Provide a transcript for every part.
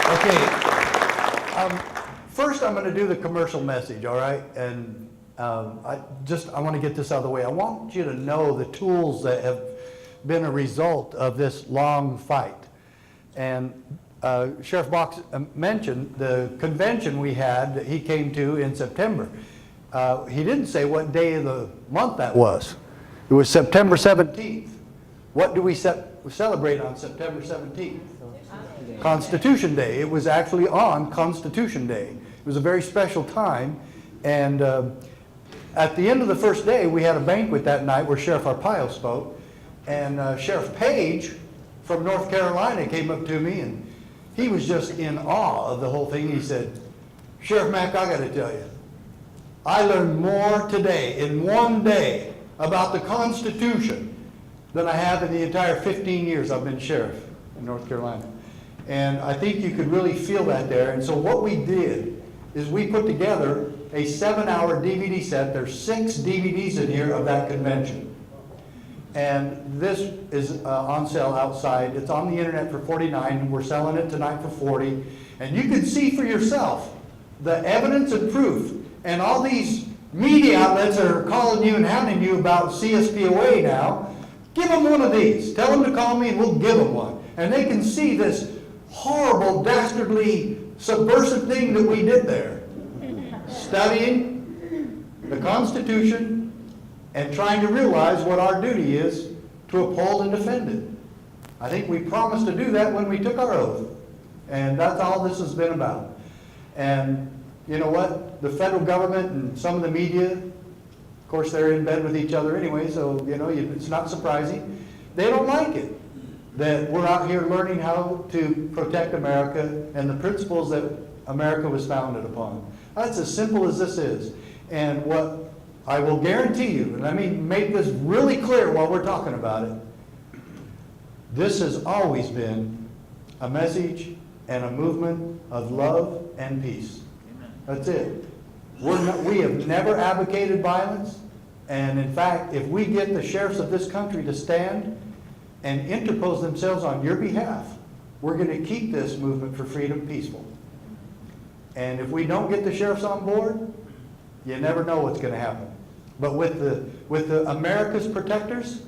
Okay. First, I'm going to do the commercial message, all right? And I want to get this out of the way. I want you to know the tools that have been a result of this long fight. And Sheriff Box mentioned the convention we had that he came to in September. He didn't say what day of the month that was. It was September 17th. What do we celebrate on September 17th? Constitution Day. It was actually on Constitution Day. It was a very special time. And at the end of the first day, we had a banquet that night where Sheriff Arpaio spoke. And Sheriff Page from North Carolina came up to me, and he was just in awe of the whole thing. He said, Sheriff Mack, I got to tell you, I learned more today in one day about the Constitution than I have in the entire 15 years I've been sheriff in North Carolina. And I think you could really feel that there. And so what we did is we put together a 7-hour DVD set. There's 6 DVDs in here of that convention. And this is on sale outside. It's on the internet for $49. We're selling it tonight for $40. And you can see for yourself the evidence and proof. And all these media outlets that are calling you and hounding you about CSPOA now, give them one of these. Tell them to call me and we'll give them one. And they can see this horrible, dastardly, subversive thing that we did there. Studying the Constitution and trying to realize what our duty is to uphold and defend it. I think we promised to do that when we took our oath. And that's all this has been about. And you know what? The federal government and some of the media, of course, they're in bed with each other anyway, so you know it's not surprising. They don't like it that we're out here learning how to protect America and the principles that America was founded upon. That's as simple as this is. And what I will guarantee you, and let me make this really clear while we're talking about it, this has always been a message and a movement of love and peace. That's it. We have never advocated violence, and in fact, if we get the sheriffs of this country to stand and interpose themselves on your behalf, we're going to keep this movement for freedom peaceful. And if we don't get the sheriffs on board, you never know what's going to happen. But with the America's protectors,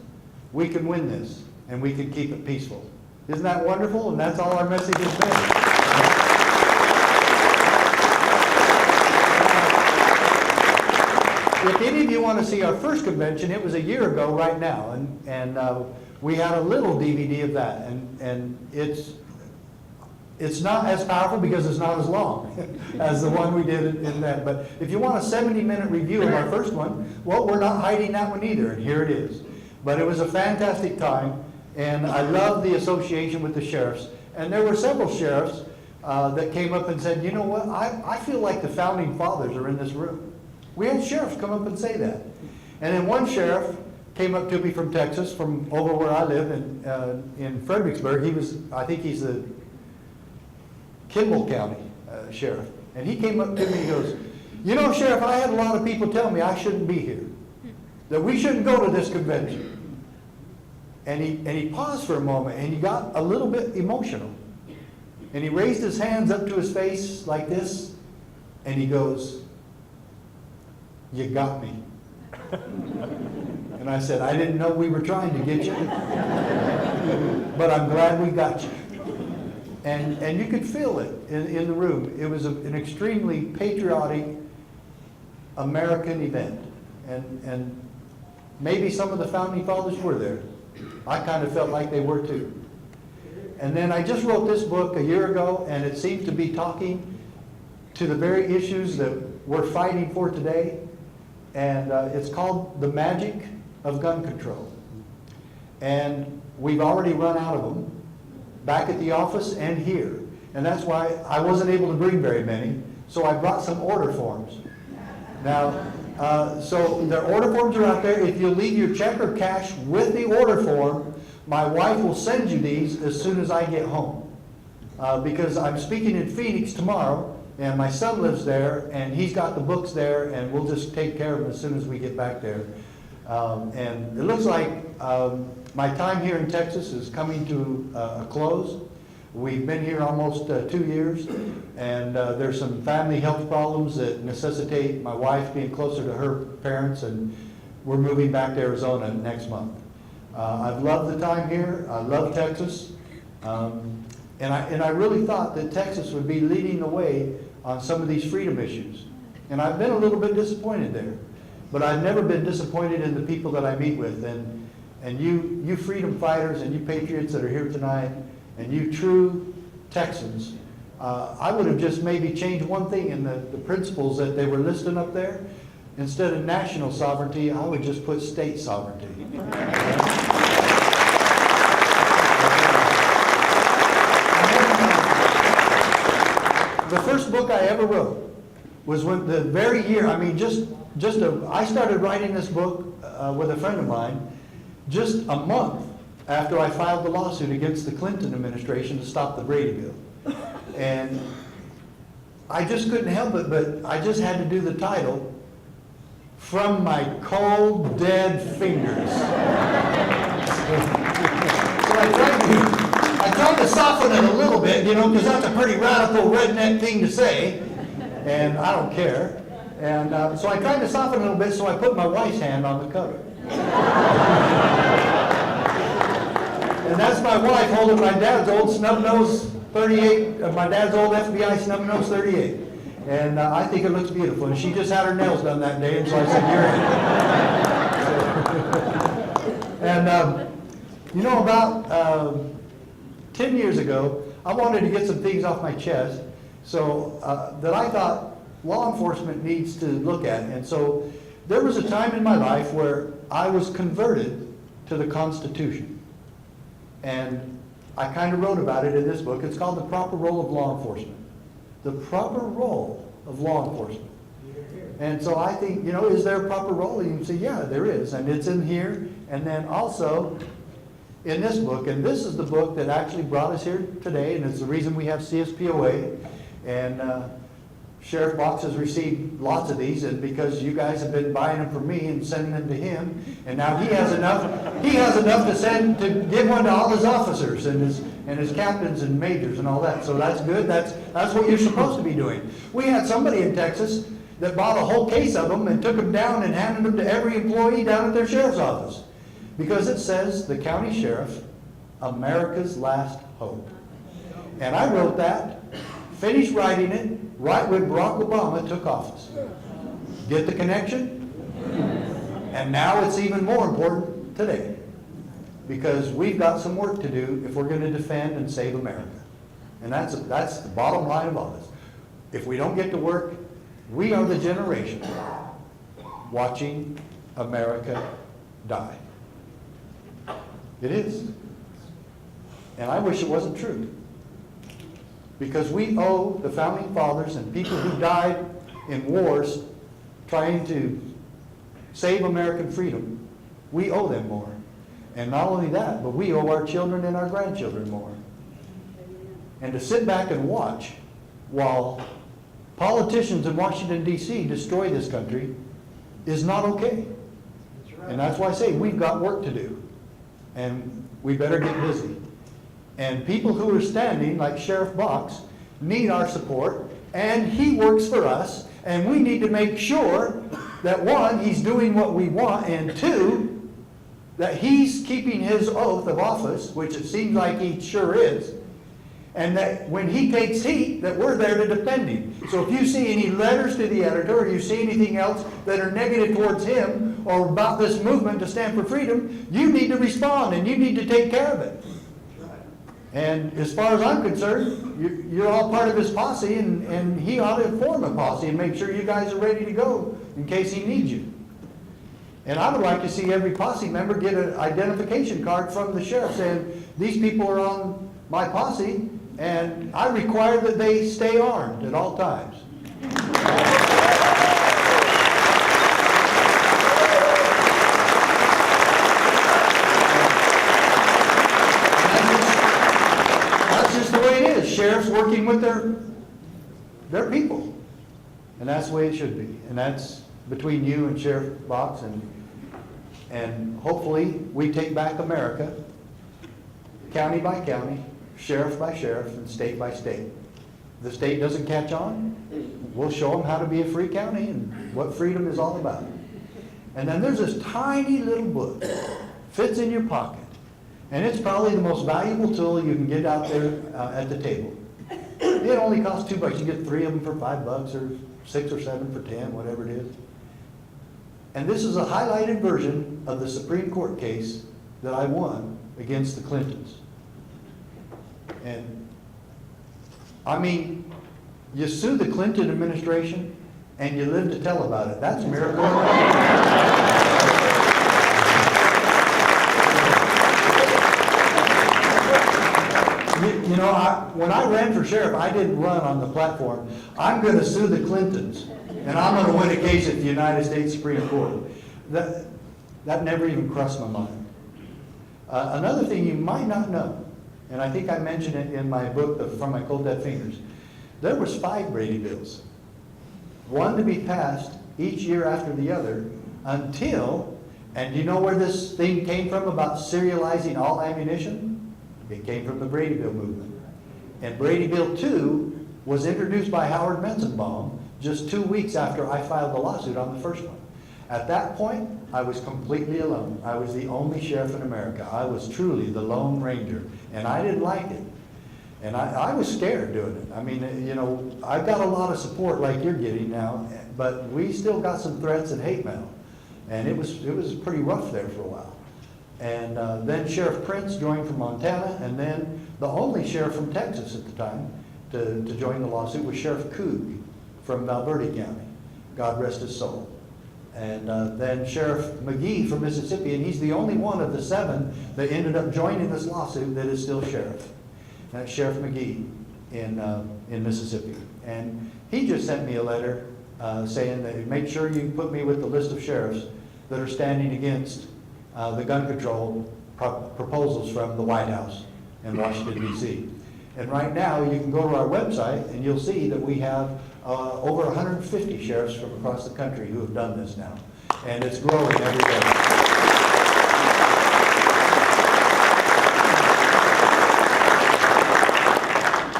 we can win this, and we can keep it peaceful. Isn't that wonderful? And that's all our message has been. If any of you want to see our first convention, it was a year ago right now, and we had a little DVD of that, and it's not as powerful because it's not as long as the one we did in that. But if you want a 70-minute review of our first one, well, we're not hiding that one either, and here it is. But it was a fantastic time, and I love the association with the sheriffs. And there were several sheriffs that came up and said, you know what, I feel like the founding fathers are in this room. We had sheriffs come up and say that. And then one sheriff came up to me from Texas, from over where I live in Fredericksburg. I think he's the Kimball County sheriff. And he came up to me and goes, you know, Sheriff, I had a lot of people tell me I shouldn't be here, that we shouldn't go to this convention. And he paused for a moment, and he got a little bit emotional. And he raised his hands up to his face like this, and he goes, you got me. And I said, I didn't know we were trying to get you, but I'm glad we got you. And you could feel it in the room. It was an extremely patriotic American event. And maybe some of the founding fathers were there. I kind of felt like they were too. And then I just wrote this book a year ago, and it seems to be talking to the very issues that we're fighting for today. And it's called The Magic of Gun Control. And we've already run out of them, back at the office and here. And that's why I wasn't able to bring very many, so I brought some order forms. Now, so their order forms are out there. If you'll leave your check or cash with the order form, my wife will send you these as soon as I get home. Because I'm speaking in Phoenix tomorrow, and my son lives there, and he's got the books there, and we'll just take care of them as soon as we get back there. And it looks like my time here in Texas is coming to a close. We've been here almost 2 years, and there's some family health problems that necessitate my wife being closer to her parents, and we're moving back to Arizona next month. I've loved the time here. I love Texas. And I really thought that Texas would be leading the way on some of these freedom issues. And I've been a little bit disappointed there. But I've never been disappointed in the people that I meet with. And you freedom fighters and you patriots that are here tonight, and you true Texans, I would have just maybe changed one thing in the principles that they were listing up there. Instead of national sovereignty, I would just put state sovereignty. The first book I ever wrote was when the very year, I mean, I started writing this book with a friend of mine just a month after I filed the lawsuit against the Clinton administration to stop the Brady Bill. And I just couldn't help it, but I just had to do the title, From My Cold, Dead Fingers. So I tried to soften it a little bit, you know, because that's a pretty radical redneck thing to say, and I don't care. And so I tried to soften it a little bit, so I put my wife's hand on the cover. And that's my wife holding my dad's old snub-nose 38, my dad's old FBI snub-nose 38. And I think it looks beautiful. And she just had her nails done that day, and so I said, you're in. And you know, about 10 years ago, I wanted to get some things off my chest so that I thought law enforcement needs to look at. And so there was a time in my life where I was converted to the Constitution. And I kind of wrote about it in this book. It's called The Proper Role of Law Enforcement. The proper role of law enforcement. And so I think, you know, is there a proper role? And you can say, yeah, there is. And it's in here. And then also in this book, and this is the book that actually brought us here today, and it's the reason we have CSPOA. And Sheriff Box has received lots of these, and because you guys have been buying them from me and sending them to him, and now he has enough to give one to all his officers and his captains and majors and all that. So that's good. That's what you're supposed to be doing. We had somebody in Texas that bought a whole case of them and took them down and handed them to every employee down at their sheriff's office, because it says the county sheriff, America's last hope. And I wrote that, finished writing it, right when Barack Obama took office. Get the connection? And now it's even more important today, because we've got some work to do if we're going to defend and save America. And that's the bottom line of all this. If we don't get to work, we are the generation watching America die. It is. And I wish it wasn't true. Because we owe the founding fathers and people who died in wars trying to save American freedom, we owe them more. And not only that, but we owe our children and our grandchildren more. And to sit back and watch while politicians in Washington, D.C. destroy this country is not okay. And that's why I say we've got work to do. And we better get busy. And people who are standing, like Sheriff Box, need our support, and he works for us, and we need to make sure that, one, he's doing what we want, and two, that he's keeping his oath of office, which it seems like he sure is, and that when he takes heat, that we're there to defend him. So if you see any letters to the editor, or you see anything else that are negative towards him, or about this movement to stand for freedom, you need to respond, and you need to take care of it. And as far as I'm concerned, you're all part of his posse, and he ought to form a posse and make sure you guys are ready to go in case he needs you. And I would like to see every posse member get an identification card from the sheriff saying, these people are on my posse, and I require that they stay armed at all times. Sheriffs working with their people. And that's the way it should be. And that's between you and Sheriff Box, and hopefully we take back America, county by county, sheriff by sheriff and state by state. The state doesn't catch on, we'll show them how to be a free county and what freedom is all about. And then there's this tiny little book, fits in your pocket, and it's probably the most valuable tool you can get out there at the table. It only costs $2. You get 3 of them for $5 or 6 or 7 for 10, whatever it is. And this is a highlighted version of the Supreme Court case that I won against the Clintons. And I mean, you sue the Clinton administration and you live to tell about it. That's a miracle. You know, when I ran for sheriff, I didn't run on the platform, I'm going to sue the Clintons, and I'm going to win a case at the United States Supreme Court. That never even crossed my mind. Another thing you might not know, and I think I mentioned it in my book, From My Cold Dead Fingers, there was 5 Brady bills, one to be passed each year after the other until, and you know where this thing came from about serializing all ammunition? It came from the Brady Bill movement. And Brady Bill 2 was introduced by Howard Menzenbaum just 2 weeks after I filed the lawsuit on the first one. At that point, I was completely alone. I was the only sheriff in America. I was truly the Lone Ranger, and I didn't like it. And I was scared doing it. I mean, you know, I've got a lot of support like you're getting now, but we still got some threats and hate mail. And it was pretty rough there for a while. And then Sheriff Prince joined from Montana, and then the only sheriff from Texas at the time to join the lawsuit was Sheriff Coog from Valverde County. God rest his soul. And then Sheriff McGee from Mississippi, and he's the only one of the 7 that ended up joining this lawsuit that is still sheriff. That's Sheriff McGee in Mississippi. And he just sent me a letter saying that make sure you put me with the list of sheriffs that are standing against the gun control proposals from the White House in Washington, D.C. And right now, you can go to our website and you'll see that we have over 150 sheriffs from across the country who have done this now. And it's growing every day.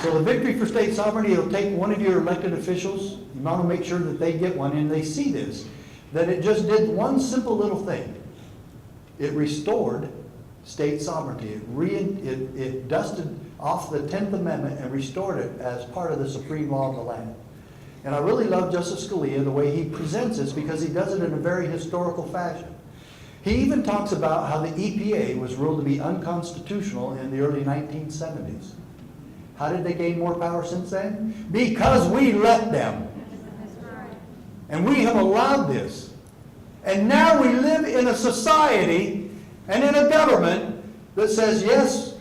So the Victory for State Sovereignty will take one of your elected officials. You want to make sure that they get one, and they see this, that it just did one simple little thing. It restored state sovereignty. It dusted off the 10th Amendment and restored it as part of the supreme law of the land. And I really love Justice Scalia, the way he presents this, because he does it in a very historical fashion. He even talks about how the EPA was ruled to be unconstitutional in the early 1970s. How did they gain more power since then? Because we let them. And we have allowed this. And now we live in a society and in a government that says, yes,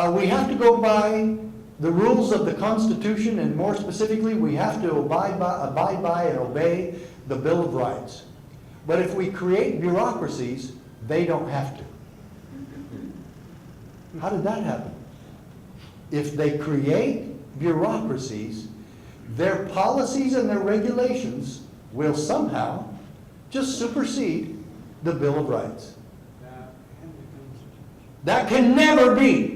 we have to go by the rules of the Constitution, and more specifically, we have to abide by and obey the Bill of Rights. But if we create bureaucracies, they don't have to. How did that happen? If they create bureaucracies, their policies and their regulations will somehow just supersede the Bill of Rights. That can never be.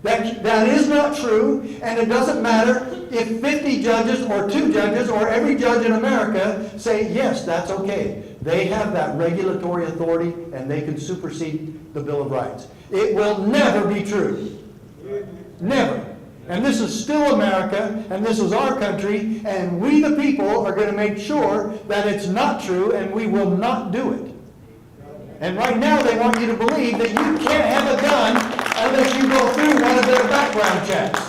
That is not true, and it doesn't matter if 50 judges or 2 judges or every judge in America say, yes, that's okay. They have that regulatory authority, and they can supersede the Bill of Rights. It will never be true. Never. And this is still America, and this is our country, and we the people are going to make sure that it's not true, and we will not do it. And right now they want you to believe that you can't have a gun unless you go through one of their background checks.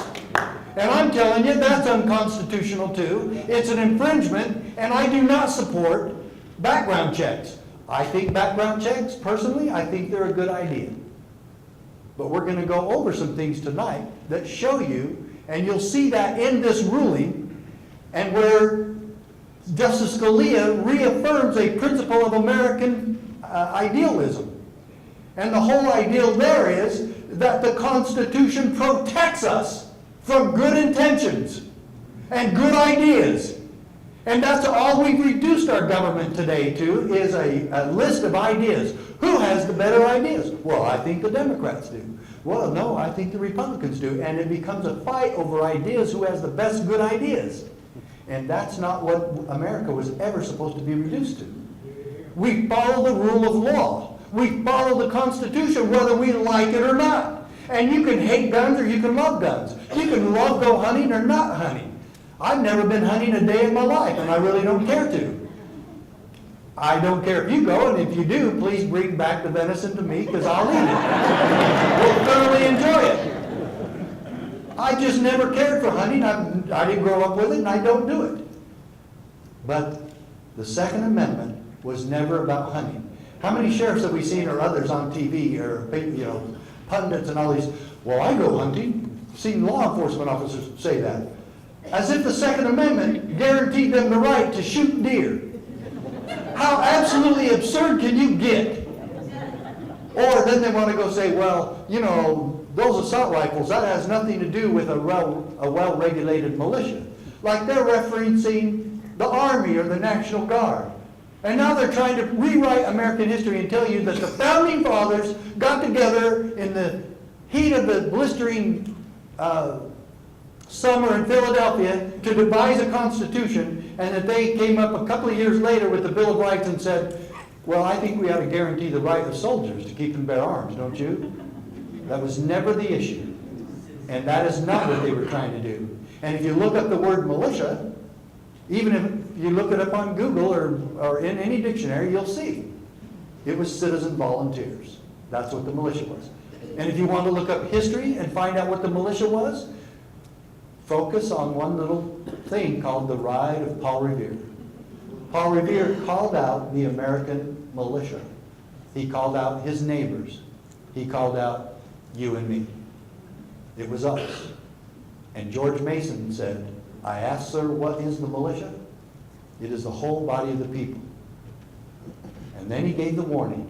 And I'm telling you, that's unconstitutional too. It's an infringement, and I do not support background checks. I think background checks, personally, I think they're a good idea. But we're going to go over some things tonight that show you, and you'll see that in this ruling, and where Justice Scalia reaffirms a principle of American idealism. And the whole ideal there is that the Constitution protects us from good intentions and good ideas. And that's all we've reduced our government today to, is a list of ideas. Who has the better ideas? Well, I think the Democrats do. Well, no, I think the Republicans do. And it becomes a fight over ideas, who has the best good ideas. And that's not what America was ever supposed to be reduced to. We follow the rule of law. We follow the Constitution whether we like it or not. And you can hate guns or you can love guns. You can love go hunting or not hunting. I've never been hunting a day in my life, and I really don't care to. I don't care if you go, and if you do, please bring back the venison to me, because I'll eat it. We'll thoroughly enjoy it. I just never cared for hunting. I didn't grow up with it, and I don't do it. But the Second Amendment was never about hunting. How many sheriffs have we seen, or others on TV, or pundits and all these? Well, I go hunting. Seen law enforcement officers say that, as if the Second Amendment guaranteed them the right to shoot deer. How absolutely absurd can you get? Or then they want to go say, well, those assault rifles, that has nothing to do with a well-regulated militia. Like they're referencing the Army or the National Guard. And now they're trying to rewrite American history and tell you that the Founding Fathers got together in the heat of the blistering summer in Philadelphia to devise a constitution, and that they came up a couple of years later with the Bill of Rights and said, well, I think we ought to guarantee the right of soldiers to keep and bear arms, don't you? That was never the issue. And that is not what they were trying to do. And if you look up the word militia, even if you look it up on Google or in any dictionary, you'll see it was citizen volunteers. That's what the militia was. And if you want to look up history and find out what the militia was, focus on one little thing called the Ride of Paul Revere. Paul Revere called out the American militia. He called out his neighbors. He called out you and me. It was us. And George Mason said, I asked, sir, what is the militia? It is the whole body of the people. And then he gave the warning,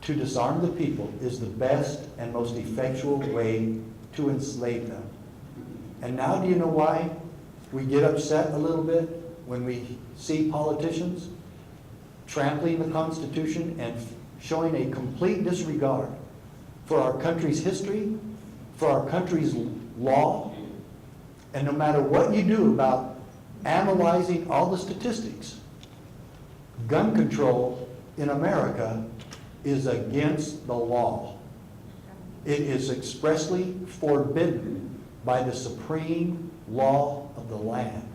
to disarm the people is the best and most effectual way to enslave them. And now do you know why we get upset a little bit when we see politicians trampling the Constitution and showing a complete disregard for our country's history, for our country's law? And no matter what you do about analyzing all the statistics, gun control in America is against the law. It is expressly forbidden by the supreme law of the land.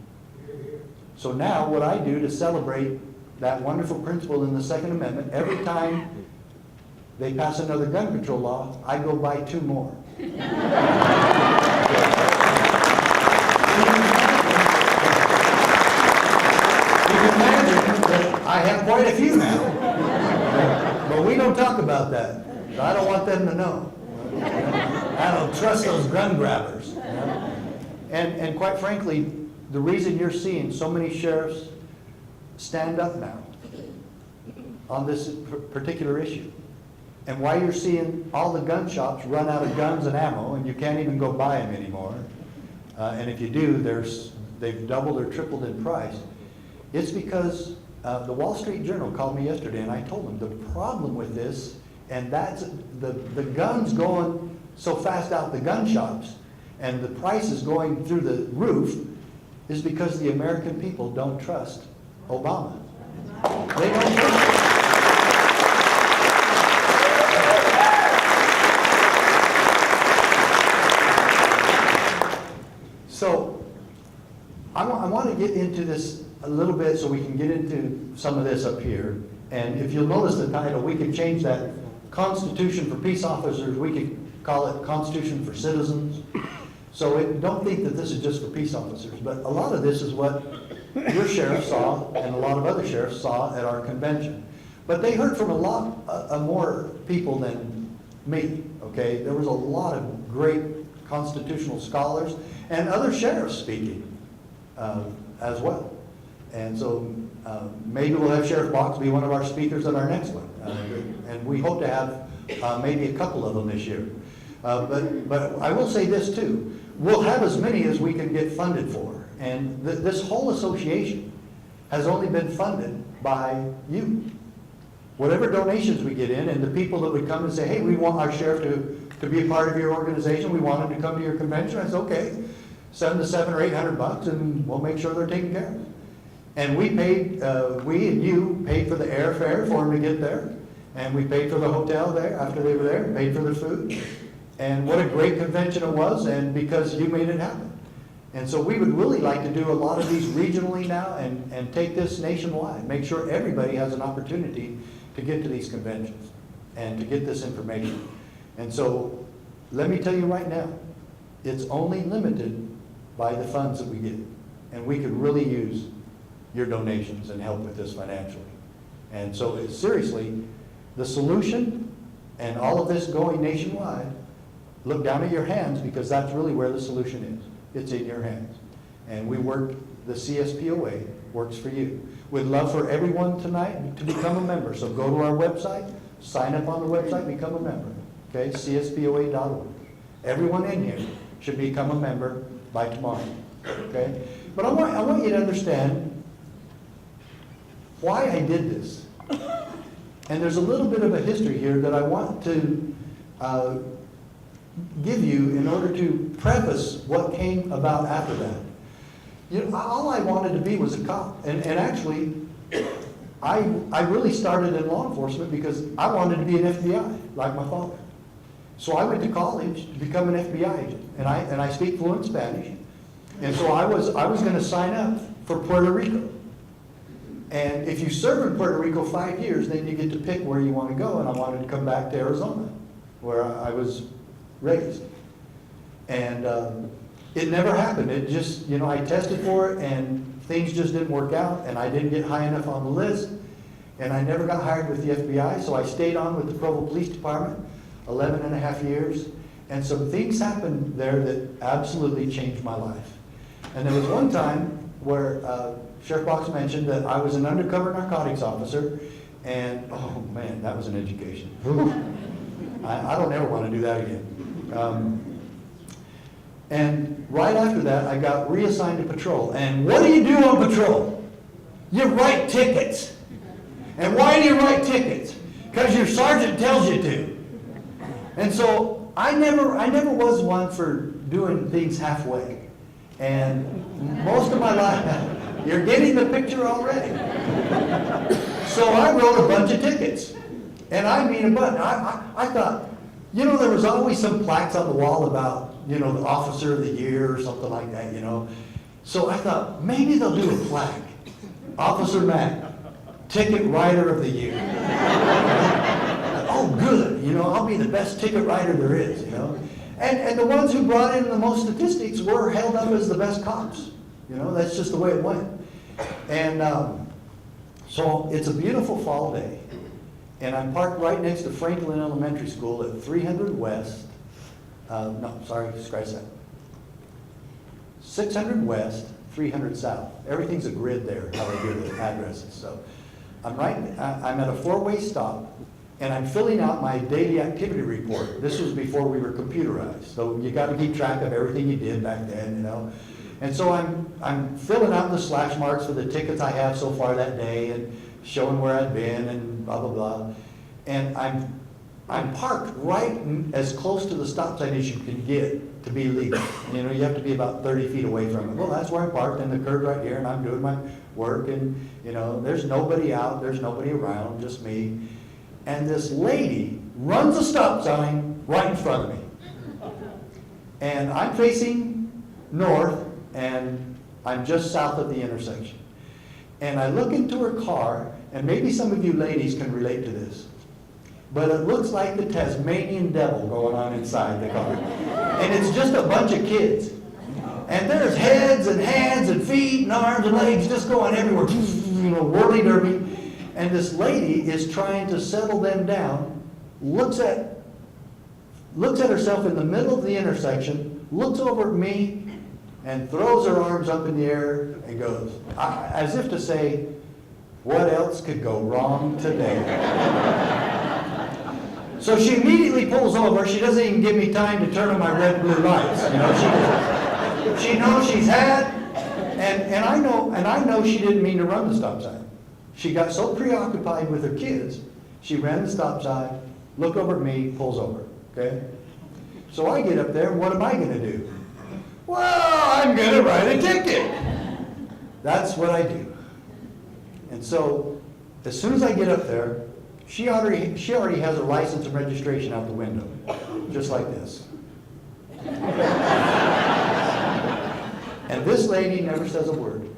So now what I do to celebrate that wonderful principle in the Second Amendment, every time they pass another gun control law, I go buy 2 more. You can imagine that I have quite a few now. But we don't talk about that. I don't want them to know. I don't trust those gun grabbers. And quite frankly, the reason you're seeing so many sheriffs stand up now on this particular issue, and why you're seeing all the gun shops run out of guns and ammo, and you can't even go buy them anymore, and if you do, they've doubled or tripled in price, it's because the Wall Street Journal called me yesterday, and I told them the problem with this, and that's the guns going so fast out the gun shops, and the prices going through the roof, is because the American people don't trust Obama. They don't trust him. So I want to get into this a little bit so we can get into some of this up here. And if you'll notice the title, we could change that Constitution for Peace Officers. We could call it Constitution for Citizens. So don't think that this is just for peace officers, but a lot of this is what your sheriff saw and a lot of other sheriffs saw at our convention. But they heard from a lot more people than me, okay? There was a lot of great constitutional scholars and other sheriffs speaking as well. And so maybe we'll have Sheriff Box be one of our speakers at our next one. And we hope to have maybe a couple of them this year. But I will say this too. We'll have as many as we can get funded for. And this whole association has only been funded by you. Whatever donations we get in, and the people that would come and say, hey, we want our sheriff to to be a part of your organization. We want them to come to your convention. I said, okay, send the $700 or $800 and we'll make sure they're taken care of. And we paid, we and you paid for the airfare for them to get there. And we paid for the hotel there after they were there, paid for their food. And what a great convention it was, and because you made it happen. And so we would really like to do a lot of these regionally now and take this nationwide, make sure everybody has an opportunity to get to these conventions and to get this information. And so let me tell you right now, it's only limited by the funds that we get. And we could really use your donations and help with this financially. And so it's seriously, the solution and all of this going nationwide, look down at your hands because that's really where the solution is. It's in your hands. And we work, the CSPOA works for you. We'd love for everyone tonight to become a member. So go to our website, sign up on the website, become a member. Okay, CSPOA.org. Everyone in here should become a member by tomorrow. Okay? But I want you to understand why I did this. And there's a little bit of a history here that I want to give you in order to preface what came about after that. You know, all I wanted to be was a cop. And actually, I really started in law enforcement because I wanted to be an FBI, like my father. So I went to college to become an FBI agent. And I speak fluent Spanish. And so I was going to sign up for Puerto Rico. And if you serve in Puerto Rico 5 years, then you get to pick where you want to go. And I wanted to come back to Arizona, where I was raised. And it never happened. It just, you know, I tested for it and things just didn't work out. And I didn't get high enough on the list. And I never got hired with the FBI. So I stayed on with the Provo Police Department 11 and a half years. And some things happened there that absolutely changed my life. And there was one time where Sheriff Box mentioned that I was an undercover narcotics officer, and oh man, that was an education. I don't ever want to do that again. And right after that, I got reassigned to patrol. And what do you do on patrol? You write tickets. And why do you write tickets? Because your sergeant tells you to. And so I never was one for doing things halfway. And most of my life, you're getting the picture already. So I wrote a bunch of tickets. And I mean a bunch. I thought, you know, there was always some plaques on the wall about, you know, the officer of the year or something like that, you know. So I thought, maybe they'll do a plaque. Officer Mack, ticket writer of the year. Oh, good. You know, I'll be the best ticket writer there is, you know. And the ones who brought in the most statistics were held up as the best cops. You know, that's just the way it went. And so it's a beautiful fall day. And I'm parked right next to Franklin Elementary School at 300 West. No, sorry, scratch that. 600 West, 300 South. Everything's a grid there, how they do the addresses. So I'm at a four-way stop. And I'm filling out my daily activity report. This was before we were computerized. So you got to keep track of everything you did back then, you know. And so I'm filling out the slash marks for the tickets I have so far that day and showing where I've been and blah, blah, blah. And I'm parked right as close to the stop sign as you can get to be legal. You know, you have to be about 30 feet away from it. Well, that's where I'm parked, and the curb right here, and I'm doing my work, and, you know, there's nobody out, there's nobody around, just me. And this lady runs a stop sign right in front of me. And I'm facing north, and I'm just south of the intersection. And I look into her car, and maybe some of you ladies can relate to this, but it looks like the Tasmanian devil going on inside the car. And it's just a bunch of kids. And there's heads and hands and feet and arms and legs just going everywhere, you know, whirly-derby. And this lady is trying to settle them down, looks at herself in the middle of the intersection, looks over at me, and throws her arms up in the air and goes, as if to say, what else could go wrong today? So she immediately pulls over. She doesn't even give me time to turn on my red blue lights. You know, she knows she's had, and I know she didn't mean to run the stop sign. She got so preoccupied with her kids, she ran the stop sign, looked over at me, pulls over, okay? So I get up there, and what am I going to do? Well, I'm going to write a ticket. That's what I do. And so as soon as I get up there, she already has her license and registration out the window, just like this. And this lady never says a word.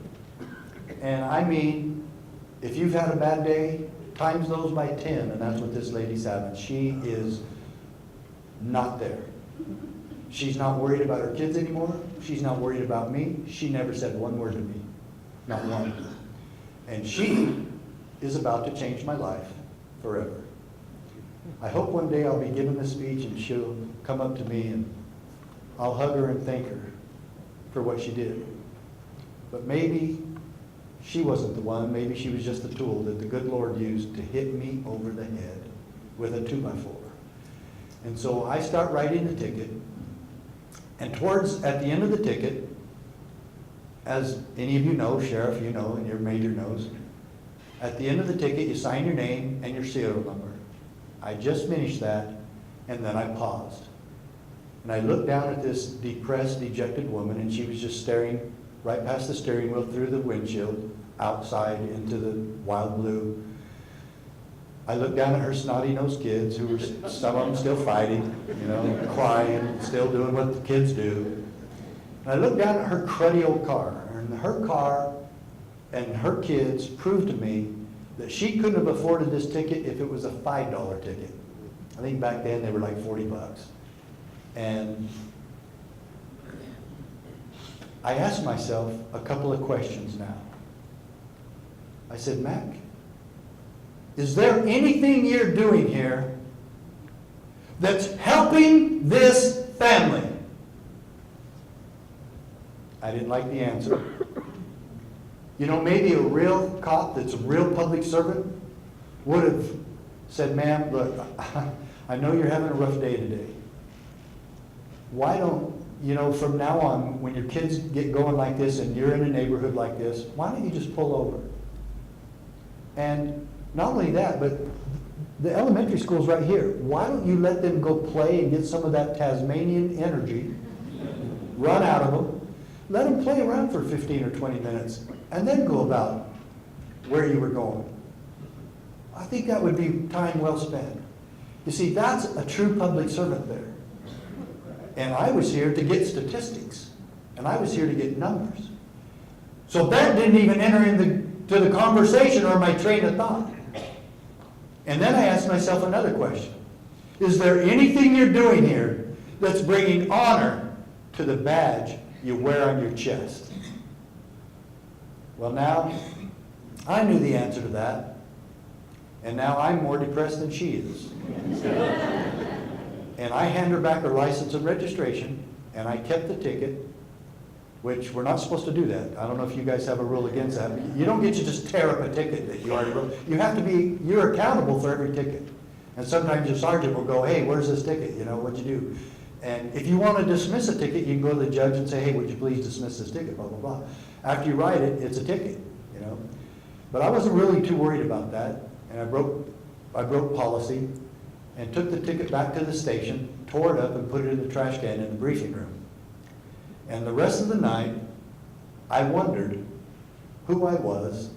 And I mean, if you've had a bad day, times those by 10, and that's what this lady's having. She is not there. She's not worried about her kids anymore. She's not worried about me. She never said one word to me. Not one. And she is about to change my life forever. I hope one day I'll be giving this speech and she'll come up to me and I'll hug her and thank her for what she did. But maybe she wasn't the one. Maybe she was just the tool that the good Lord used to hit me over the head with a 2x4. And so I start writing the ticket. And at the end of the ticket, as any of you know, Sheriff, you know, and your major knows, at the end of the ticket, you sign your name and your serial number. I just finished that, and then I paused. And I looked down at this depressed, dejected woman, and she was just staring right past the steering wheel through the windshield, outside into the wild blue. I looked down at her snotty-nosed kids, who were some of them still fighting, you know, crying, still doing what the kids do. And I looked down at her cruddy old car, and her car and her kids proved to me that she couldn't have afforded this ticket if it was a $5 ticket. I think back then they were like 40 bucks. And I asked myself a couple of questions now. I said, Mac, is there anything you're doing here that's helping this family? I didn't like the answer. You know, maybe a real cop that's a real public servant would have said, ma'am, look, I know you're having a rough day today. Why don't, you know, from now on, when your kids get going like this and you're in a neighborhood like this, why don't you just pull over? And not only that, but the elementary school's right here. Why don't you let them go play and get some of that Tasmanian energy, run out of them, let them play around for 15 or 20 minutes, and then go about where you were going. I think that would be time well spent. You see, that's a true public servant there. And I was here to get statistics, and I was here to get numbers. So that didn't even enter into the conversation or my train of thought. And then I asked myself another question. Is there anything you're doing here that's bringing honor to the badge you wear on your chest? Well, now, I knew the answer to that, and now I'm more depressed than she is. And I hand her back her license and registration, and I kept the ticket, which we're not supposed to do that. I don't know if you guys have a rule against that. You don't get to just tear up a ticket that you already wrote. You have to be, you're accountable for every ticket. And sometimes your sergeant will go, hey, where's this ticket? You know, what'd you do? And if you want to dismiss a ticket, you can go to the judge and say, hey, would you please dismiss this ticket, blah, blah, blah. After you write it, it's a ticket, you know. But I wasn't really too worried about that. And I broke policy and took the ticket back to the station, tore it up, and put it in the trash can in the briefing room. And the rest of the night, I wondered who I was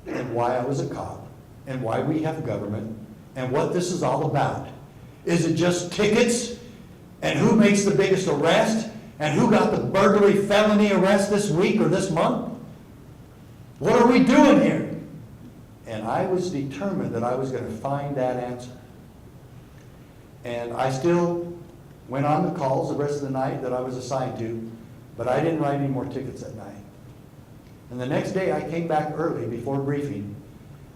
and why I was a cop and why we have government and what this is all about. Is it just tickets and who makes the biggest arrest and who got the burglary felony arrest this week or this month? What are we doing here? And I was determined that I was going to find that answer. And I still went on the calls the rest of the night that I was assigned to, but I didn't write any more tickets that night. And the next day I came back early before briefing.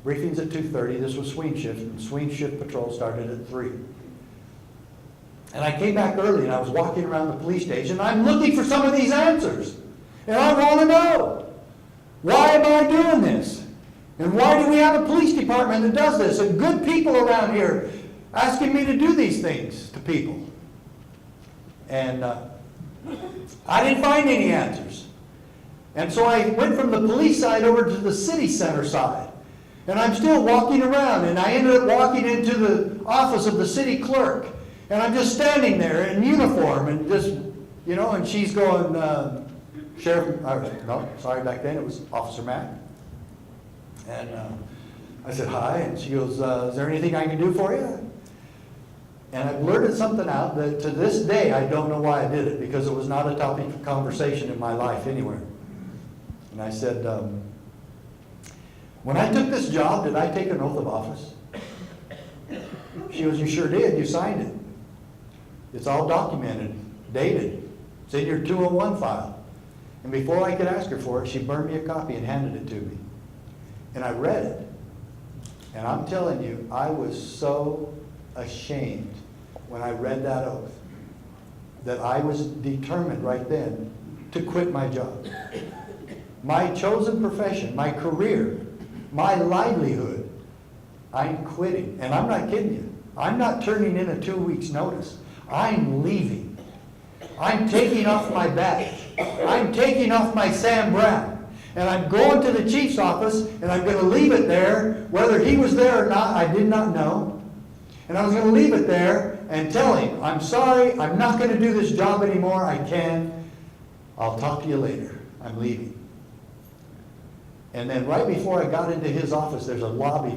Briefing's at 2:30. This was swing shift, and swing shift patrol started at 3. And I came back early, and I was walking around the police station, and I'm looking for some of these answers. And I want to know, why am I doing this? And why do we have a police department that does this? And good people around here asking me to do these things to people. And I didn't find any answers. And so I went from the police side over to the city center side. And I'm still walking around, and I ended up walking into the office of the city clerk. And I'm just standing there in uniform and just, you know, and she's going, Sheriff, no, sorry, back then it was Officer Mack. And I said, hi, and she goes, is there anything I can do for you? And I blurted something out that to this day, I don't know why I did it, because it was not a topic of conversation in my life anywhere. And I said, when I took this job, did I take an oath of office? She goes, you sure did, you signed it. It's all documented, dated. It's in your 201 file. And before I could ask her for it, she burned me a copy and handed it to me. And I read it. And I'm telling you, I was so ashamed when I read that oath that I was determined right then to quit my job. My chosen profession, my career, my livelihood, I'm quitting. And I'm not kidding you. I'm not turning in a 2 weeks notice. I'm leaving. I'm taking off my badge. I'm taking off my Sam Brown. And I'm going to the chief's office, and I'm going to leave it there. Whether he was there or not, I did not know. And I was going to leave it there and tell him, I'm sorry, I'm not going to do this job anymore. I can't. I'll talk to you later. I'm leaving. And then right before I got into his office, there's a lobby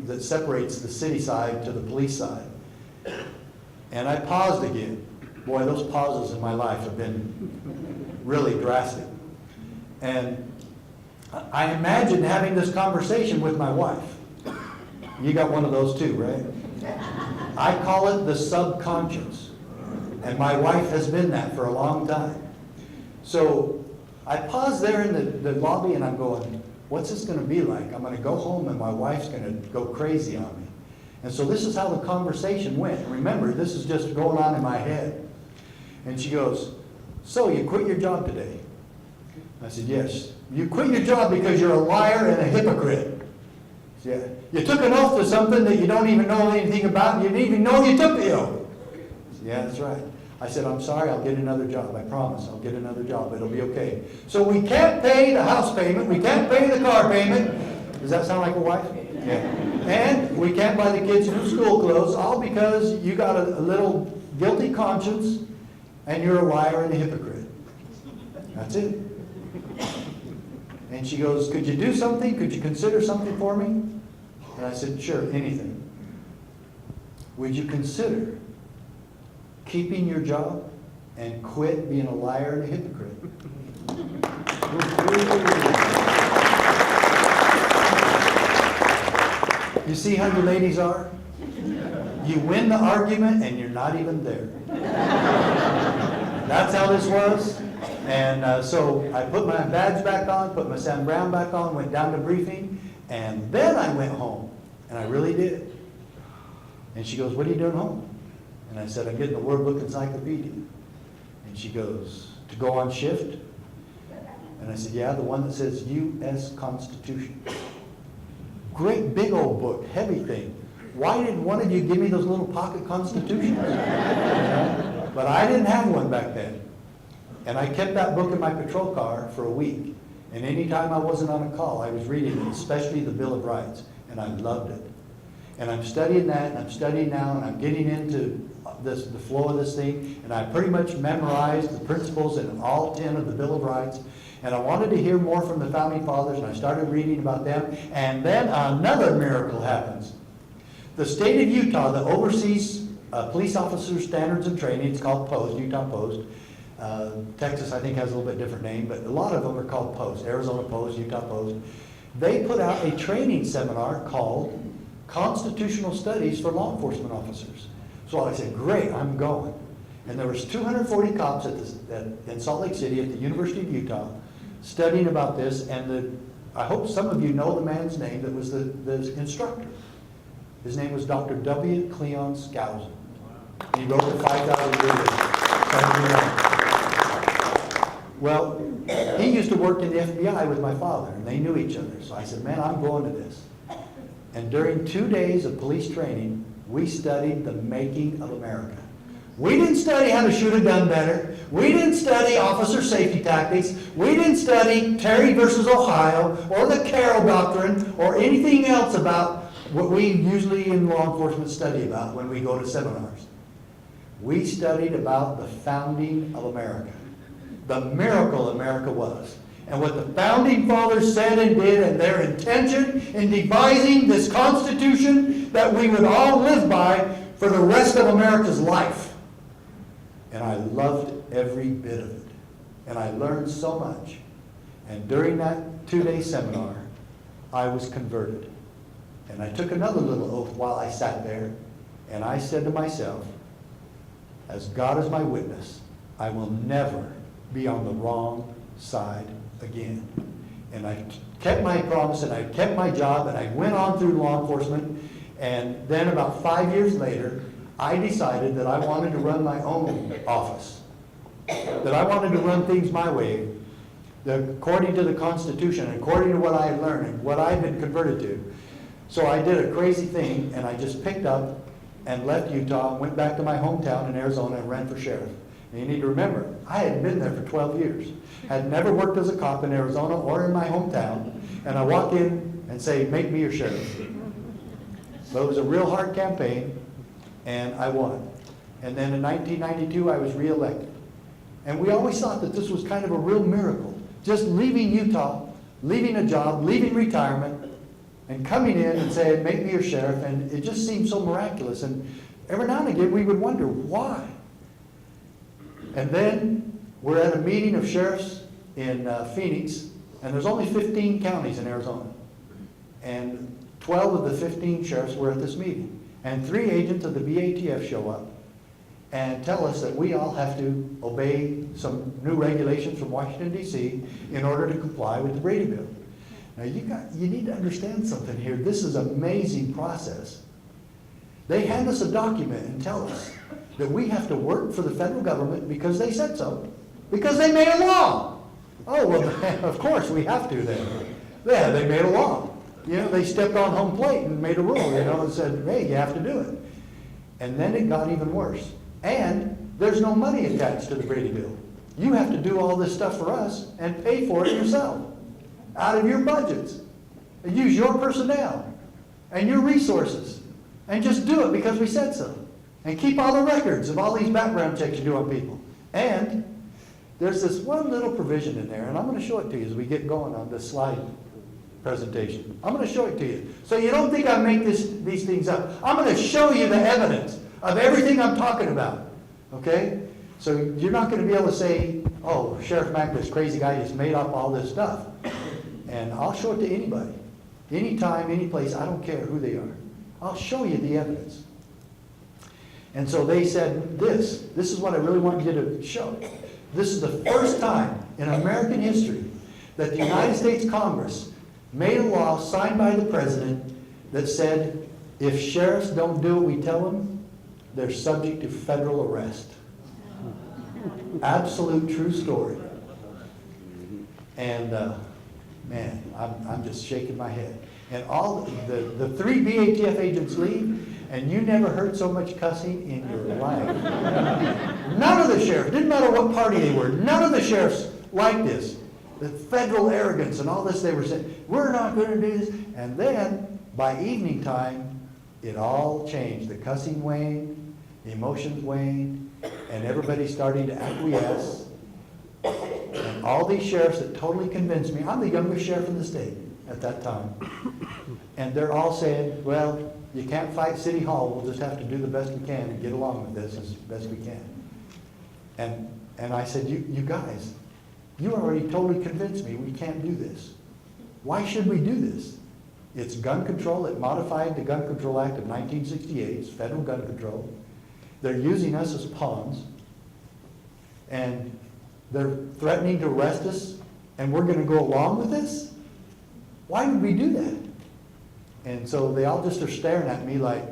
that separates the city side to the police side. And I paused again. Boy, those pauses in my life have been really drastic. And I imagine having this conversation with my wife. You got one of those too, right? I call it the subconscious. And my wife has been that for a long time. So I pause there in the lobby and I'm going, what's this going to be like? I'm going to go home and my wife's going to go crazy on me. And so this is how the conversation went. And remember, this is just going on in my head. And she goes, so you quit your job today? I said, yes. You quit your job because you're a liar and a hypocrite. Yeah. You took an oath to something that you don't even know anything about, and you didn't even know you took the oath. Yeah, that's right. I said, I'm sorry, I'll get another job. I promise, I'll get another job. It'll be okay. So we can't pay the house payment. We can't pay the car payment. Does that sound like a wife? Yeah. And we can't buy the kids new school clothes, all because you got a little guilty conscience, and you're a liar and a hypocrite. That's it. And she goes, could you do something? Could you consider something for me? And I said, sure, anything. Would you consider keeping your job and quit being a liar and a hypocrite? You see how you ladies are? You win the argument and you're not even there. That's how this was. And so I put my badge back on, put my Sam Brown back on, went down to briefing, and then I went home. And I really did. And she goes, what are you doing home? And I said, I'm getting the Word Book Encyclopedia. And she goes, to go on shift? And I said, yeah, the one that says U.S. Constitution. Great big old book, heavy thing. Why didn't one of you give me those little pocket constitutions? But I didn't have one back then. And I kept that book in my patrol car for a week. And anytime I wasn't on a call, I was reading it, especially the Bill of Rights. And I loved it. And I'm studying that, and I'm studying now, and I'm getting into the flow of this thing. And I pretty much memorized the principles in all 10 of the Bill of Rights. And I wanted to hear more from the Founding Fathers, and I started reading about them. And then another miracle happens. The state of Utah that oversees police officer standards and training, it's called POST, Utah POST. Texas, I think, has a little bit different name, but a lot of them are called POST, Arizona POST, Utah POST. They put out a training seminar called Constitutional Studies for Law Enforcement Officers. So I said, great, I'm going. And there was 240 cops in Salt Lake City at the University of Utah studying about this, and I hope some of you know the man's name that was the instructor. His name was Dr. W. Cleon Skousen. He wrote the 5,000 Years. Well, he used to work in the FBI with my father, and they knew each other. So I said, man, I'm going to this. And during 2 days of police training, we studied the making of America. We didn't study how to shoot a gun better. We didn't study officer safety tactics. We didn't study Terry versus Ohio or the Carroll Doctrine or anything else about what we usually in law enforcement study about when we go to seminars. We studied about the founding of America, the miracle America was, and what the founding fathers said and did, and their intention in devising this Constitution that we would all live by for the rest of America's life. And I loved every bit of it. And I learned so much. And during that 2-day seminar, I was converted. And I took another little oath while I sat there, and I said to myself, as God is my witness, I will never be on the wrong side again. And I kept my promise, and I kept my job, and I went on through law enforcement, and then about 5 years later, I decided that I wanted to run my own office, that I wanted to run things my way, according to the Constitution, according to what I had learned and what I had been converted to. So I did a crazy thing, and I just picked up and left Utah and went back to my hometown in Arizona and ran for sheriff. And you need to remember, I had been there for 12 years. Had never worked as a cop in Arizona or in my hometown. And I walk in and say, make me your sheriff. So it was a real hard campaign, and I won. And then in 1992, I was reelected. And we always thought that this was kind of a real miracle. Just leaving Utah, leaving a job, leaving retirement, and coming in and saying, make me your sheriff. And it just seemed so miraculous. And every now and again, we would wonder, why? And then we're at a meeting of sheriffs in Phoenix, and there's only 15 counties in Arizona. And 12 of the 15 sheriffs were at this meeting. And 3 agents of the BATF show up and tell us that we all have to obey some new regulations from Washington, D.C. in order to comply with the Brady Bill. Now you need to understand something here. This is an amazing process. They hand us a document and tell us that we have to work for the federal government because they said so, because they made a law. Oh, well, of course we have to then. Yeah, they made a law. You know, they stepped on home plate and made a rule, you know, and said, hey, you have to do it. And then it got even worse. And there's no money attached to the Brady Bill. You have to do all this stuff for us and pay for it yourself, out of your budgets. And use your personnel and your resources. And just do it because we said so. And keep all the records of all these background checks you do on people. And there's this one little provision in there, and I'm going to show it to you as we get going on this slide presentation. I'm going to show it to you. So you don't think I make these things up. I'm going to show you the evidence of everything I'm talking about. Okay? So you're not going to be able to say, oh, Sheriff Mack, this crazy guy just made up all this stuff. And I'll show it to anybody. Anytime, any place, I don't care who they are. I'll show you the evidence. And so they said this is what I really want you to show. This is the first time in American history that the United States Congress made a law signed by the president that said if sheriffs don't do what we tell them, they're subject to federal arrest. Absolute true story. And man, I'm just shaking my head. And all the 3 BATF agents leave, and you never heard so much cussing in your life. None of the sheriffs, didn't matter what party they were, none of the sheriffs liked this. The federal arrogance and all this, they were saying, we're not going to do this. And then, by evening time, it all changed. The cussing waned, the emotions waned, and everybody started to acquiesce. And all these sheriffs that totally convinced me, I'm the youngest sheriff in the state at that time. And they're all saying, well, you can't fight City Hall, we'll just have to do the best we can and get along with this as best we can. And I said, you guys, you already totally convinced me we can't do this. Why should we do this? It's gun control. It modified the Gun Control Act of 1968. It's federal gun control. They're using us as pawns. And they're threatening to arrest us, and we're going to go along with this? Why would we do that? And so they all just are staring at me like,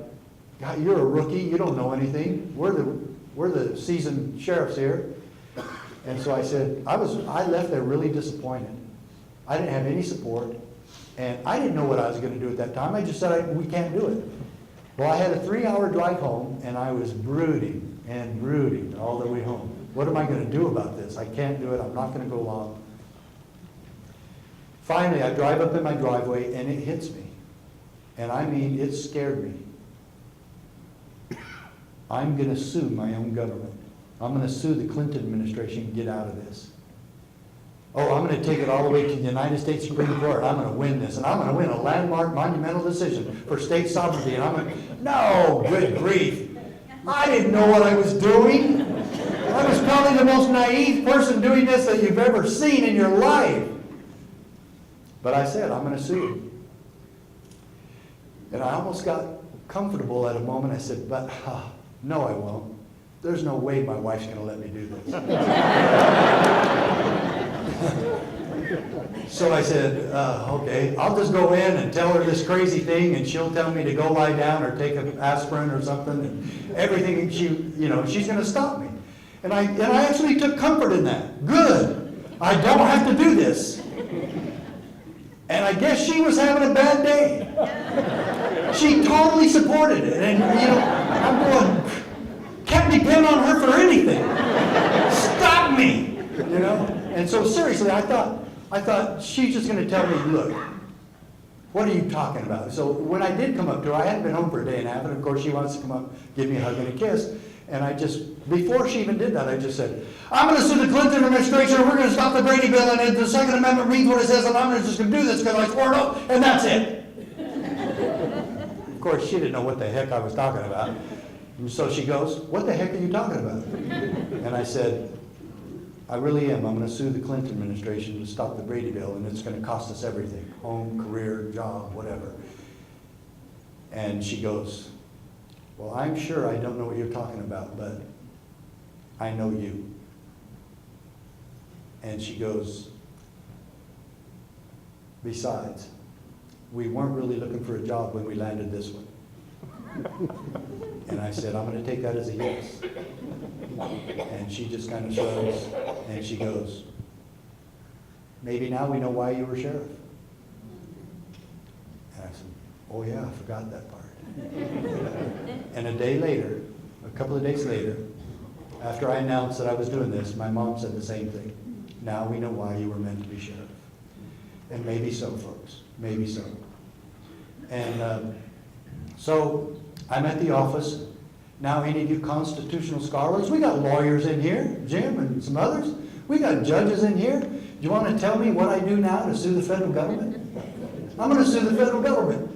God, you're a rookie. You don't know anything. We're the seasoned sheriffs here. And so I said, I left there really disappointed. I didn't have any support, and I didn't know what I was going to do at that time. I just said, we can't do it. Well, I had a 3-hour drive home, and I was brooding and brooding all the way home. What am I going to do about this? I can't do it. I'm not going to go along. Finally, I drive up in my driveway, and it hits me. And I mean, it scared me. I'm going to sue my own government. I'm going to sue the Clinton administration and get out of this. Oh, I'm going to take it all the way to the United States Supreme Court. I'm going to win this, and I'm going to win a landmark, monumental decision for state sovereignty. And I'm going to, no, good grief. I didn't know what I was doing. I was probably the most naive person doing this that you've ever seen in your life. But I said, I'm going to sue you. And I almost got comfortable at a moment. I said, but no, I won't. There's no way my wife's going to let me do this. So I said, okay, I'll just go in and tell her this crazy thing, and she'll tell me to go lie down or take an aspirin or something, and everything, she's going to stop me. And I actually took comfort in that. Good. I don't have to do this. And I guess she was having a bad day. She totally supported it. And, I'm going, can't depend on her for anything. Stop me, And so seriously, I thought she's just going to tell me, look, what are you talking about? So when I did come up to her, I hadn't been home for a day and a half, and of course she wants to come up, give me a hug and a kiss. And before she even did that, I just said, I'm going to sue the Clinton administration, and we're going to stop the Brady Bill, and the Second Amendment reads what it says, and I'm just going to do this because I swore it up, and that's it. Of course, she didn't know what the heck I was talking about. And so she goes, what the heck are you talking about? And I said, I really am. I'm going to sue the Clinton administration to stop the Brady Bill, and it's going to cost us everything, home, career, job, whatever. And she goes, well, I'm sure I don't know what you're talking about, but I know you. And she goes, besides, we weren't really looking for a job when we landed this one. And I said, I'm going to take that as a yes. And she just kind of shrugs, and she goes, maybe now we know why you were sheriff. And I said, oh yeah, I forgot that part. And a couple of days later, after I announced that I was doing this, my mom said the same thing. Now we know why you were meant to be sheriff. And maybe so, folks, maybe so. And so I'm at the office. Now any of you constitutional scholars, we got lawyers in here, Jim and some others. We got judges in here. Do you want to tell me what I do now to sue the federal government? I'm going to sue the federal government.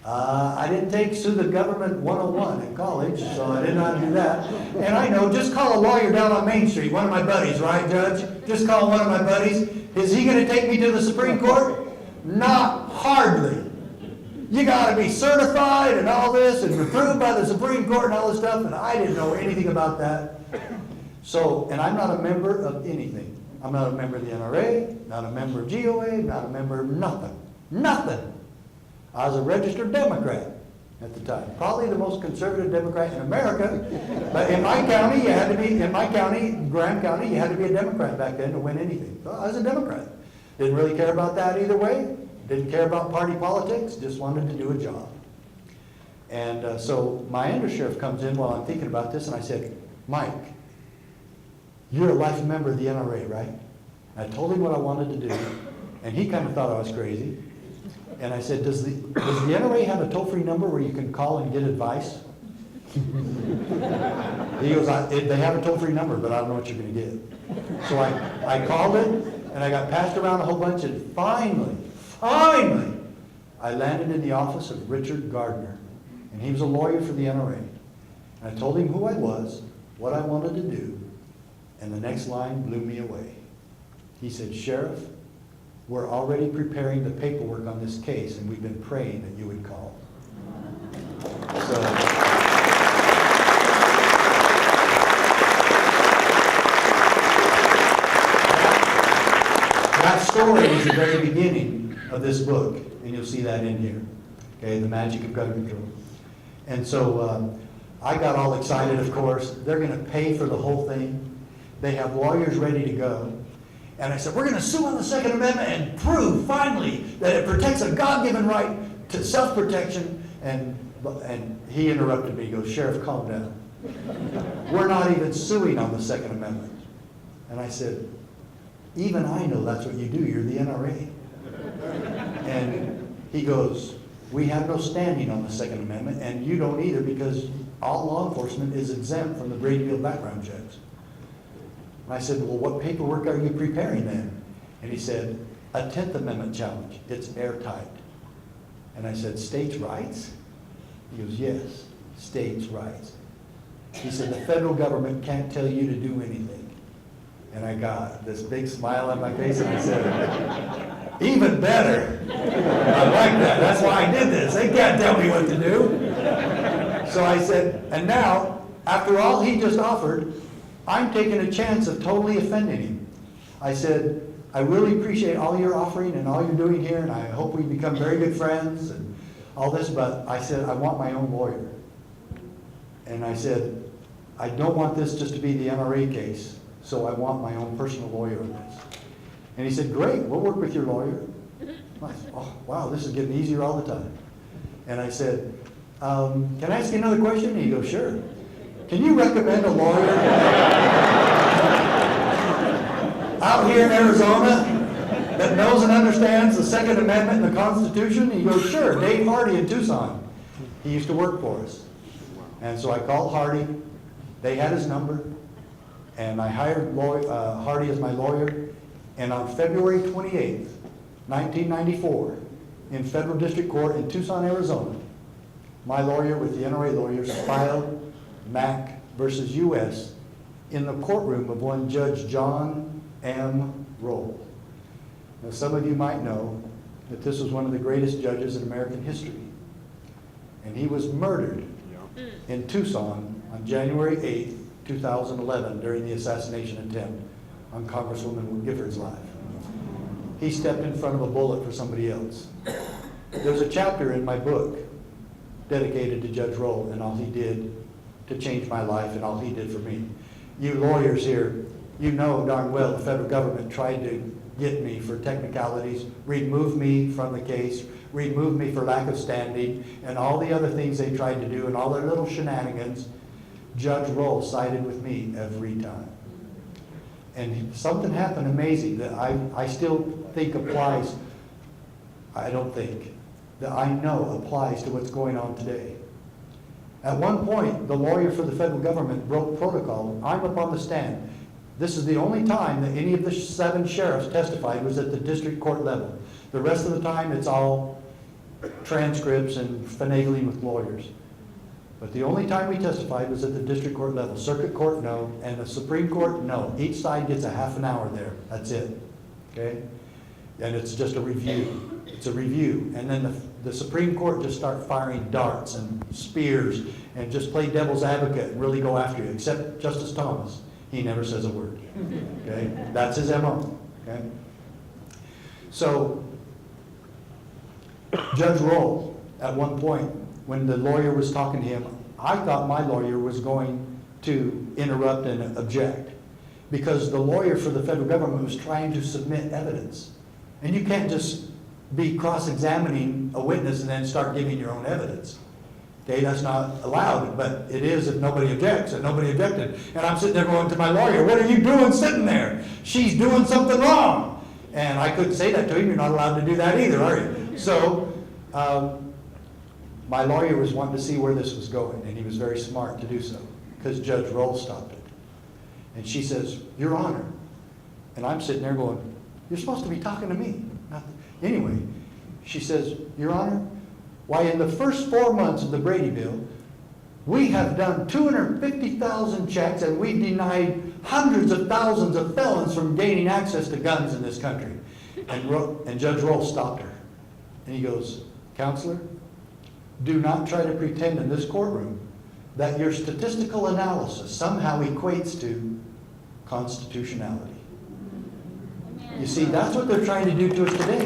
I didn't take Sue the Government 101 in college, so I did not do that. And I know, just call a lawyer down on Main Street, one of my buddies, right, Judge? Just call one of my buddies. Is he going to take me to the Supreme Court? Not hardly. You got to be certified and all this and approved by the Supreme Court and all this stuff, and I didn't know anything about that. So, and I'm not a member of anything. I'm not a member of the NRA, not a member of GOA, not a member of nothing. Nothing. I was a registered Democrat at the time. Probably the most conservative Democrat in America. But in my county, Graham County, you had to be a Democrat back then to win anything. So I was a Democrat. Didn't really care about that either way. Didn't care about party politics. Just wanted to do a job. And so my undersheriff comes in while I'm thinking about this, and I said, Mike, you're a life member of the NRA, right? I told him what I wanted to do, and he kind of thought I was crazy. And I said, does the NRA have a toll-free number where you can call and get advice? He goes, they have a toll-free number, but I don't know what you're going to get. So I called it, and I got passed around a whole bunch, and finally, I landed in the office of Richard Gardner. And he was a lawyer for the NRA. And I told him who I was, what I wanted to do, and the next line blew me away. He said, Sheriff, we're already preparing the paperwork on this case, and we've been praying that you would call. So, that story is the very beginning of this book, and you'll see that in here. Okay, The Magic of Gun Control. And so I got all excited, of course. They're going to pay for the whole thing. They have lawyers ready to go. And I said, we're going to sue on the Second Amendment and prove, finally, that it protects a God-given right to self-protection. And he interrupted me. He goes, Sheriff, calm down. We're not even suing on the Second Amendment. And I said, even I know that's what you do. You're the NRA. And he goes, we have no standing on the Second Amendment, and you don't either because all law enforcement is exempt from the Bradyville background checks. And I said, well, what paperwork are you preparing then? And he said, a 10th Amendment challenge. It's airtight. And I said, states' rights? He goes, yes, states' rights. He said, the federal government can't tell you to do anything. And I got this big smile on my face, and I said, even better. I like that. That's why I did this. They can't tell me what to do. So I said, and now, after all he just offered, I'm taking a chance of totally offending him. I said, I really appreciate all you're offering and all you're doing here, and I hope we become very good friends and all this, but I said, I want my own lawyer. And I said, I don't want this just to be the NRA case, so I want my own personal lawyer on this. And he said, great, we'll work with your lawyer. I said, oh, wow, this is getting easier all the time. And I said, can I ask you another question? And he goes, sure. Can you recommend a lawyer out here in Arizona that knows and understands the Second Amendment and the Constitution? And he goes, sure, Dave Hardy in Tucson. He used to work for us. And so I called Hardy. They had his number. And I hired Hardy as my lawyer. And on February 28th, 1994, in federal district court in Tucson, Arizona, my lawyer with the NRA lawyers filed Mack versus U.S. in the courtroom of one Judge John M. Roll. Now, some of you might know that this was one of the greatest judges in American history. And he was murdered in Tucson on January 8th, 2011, during the assassination attempt on Congresswoman Gifford's life. He stepped in front of a bullet for somebody else. There's a chapter in my book dedicated to Judge Roll and all he did to change my life and all he did for me. You lawyers here, you know darn well the federal government tried to get me for technicalities, remove me from the case, remove me for lack of standing, and all the other things they tried to do and all their little shenanigans. Judge Roll sided with me every time. And something happened amazing that I still think applies, I don't think, that I know applies to what's going on today. At one point, the lawyer for the federal government broke protocol. I'm up on the stand. This is the only time that any of the 7 sheriffs testified was at the district court level. The rest of the time, it's all transcripts and finagling with lawyers. But the only time we testified was at the district court level. Circuit court, no. And the Supreme Court, no. Each side gets a half an hour there. That's it. Okay? And it's just a review. It's a review. And then the Supreme Court just start firing darts and spears and just play devil's advocate and really go after you, except Justice Thomas. He never says a word. Okay? That's his MO. Okay? So, Judge Roll, at one point, when the lawyer was talking to him, I thought my lawyer was going to interrupt and object because the lawyer for the federal government was trying to submit evidence. And you can't just be cross-examining a witness and then start giving your own evidence. Okay, that's not allowed, but it is if nobody objects, and nobody objected. And I'm sitting there going to my lawyer, what are you doing sitting there? She's doing something wrong. And I couldn't say that to him, you're not allowed to do that either, are you? So, my lawyer was wanting to see where this was going, and he was very smart to do so, because Judge Roll stopped it. And she says, Your Honor. And I'm sitting there going, you're supposed to be talking to me. Anyway, she says, Your Honor, why in the first 4 months of the Brady bill, we have done 250,000 checks and we've denied hundreds of thousands of felons from gaining access to guns in this country. And Judge Roll stopped her. And he goes, Counselor, do not try to pretend in this courtroom that your statistical analysis somehow equates to constitutionality. You see, that's what they're trying to do to us today.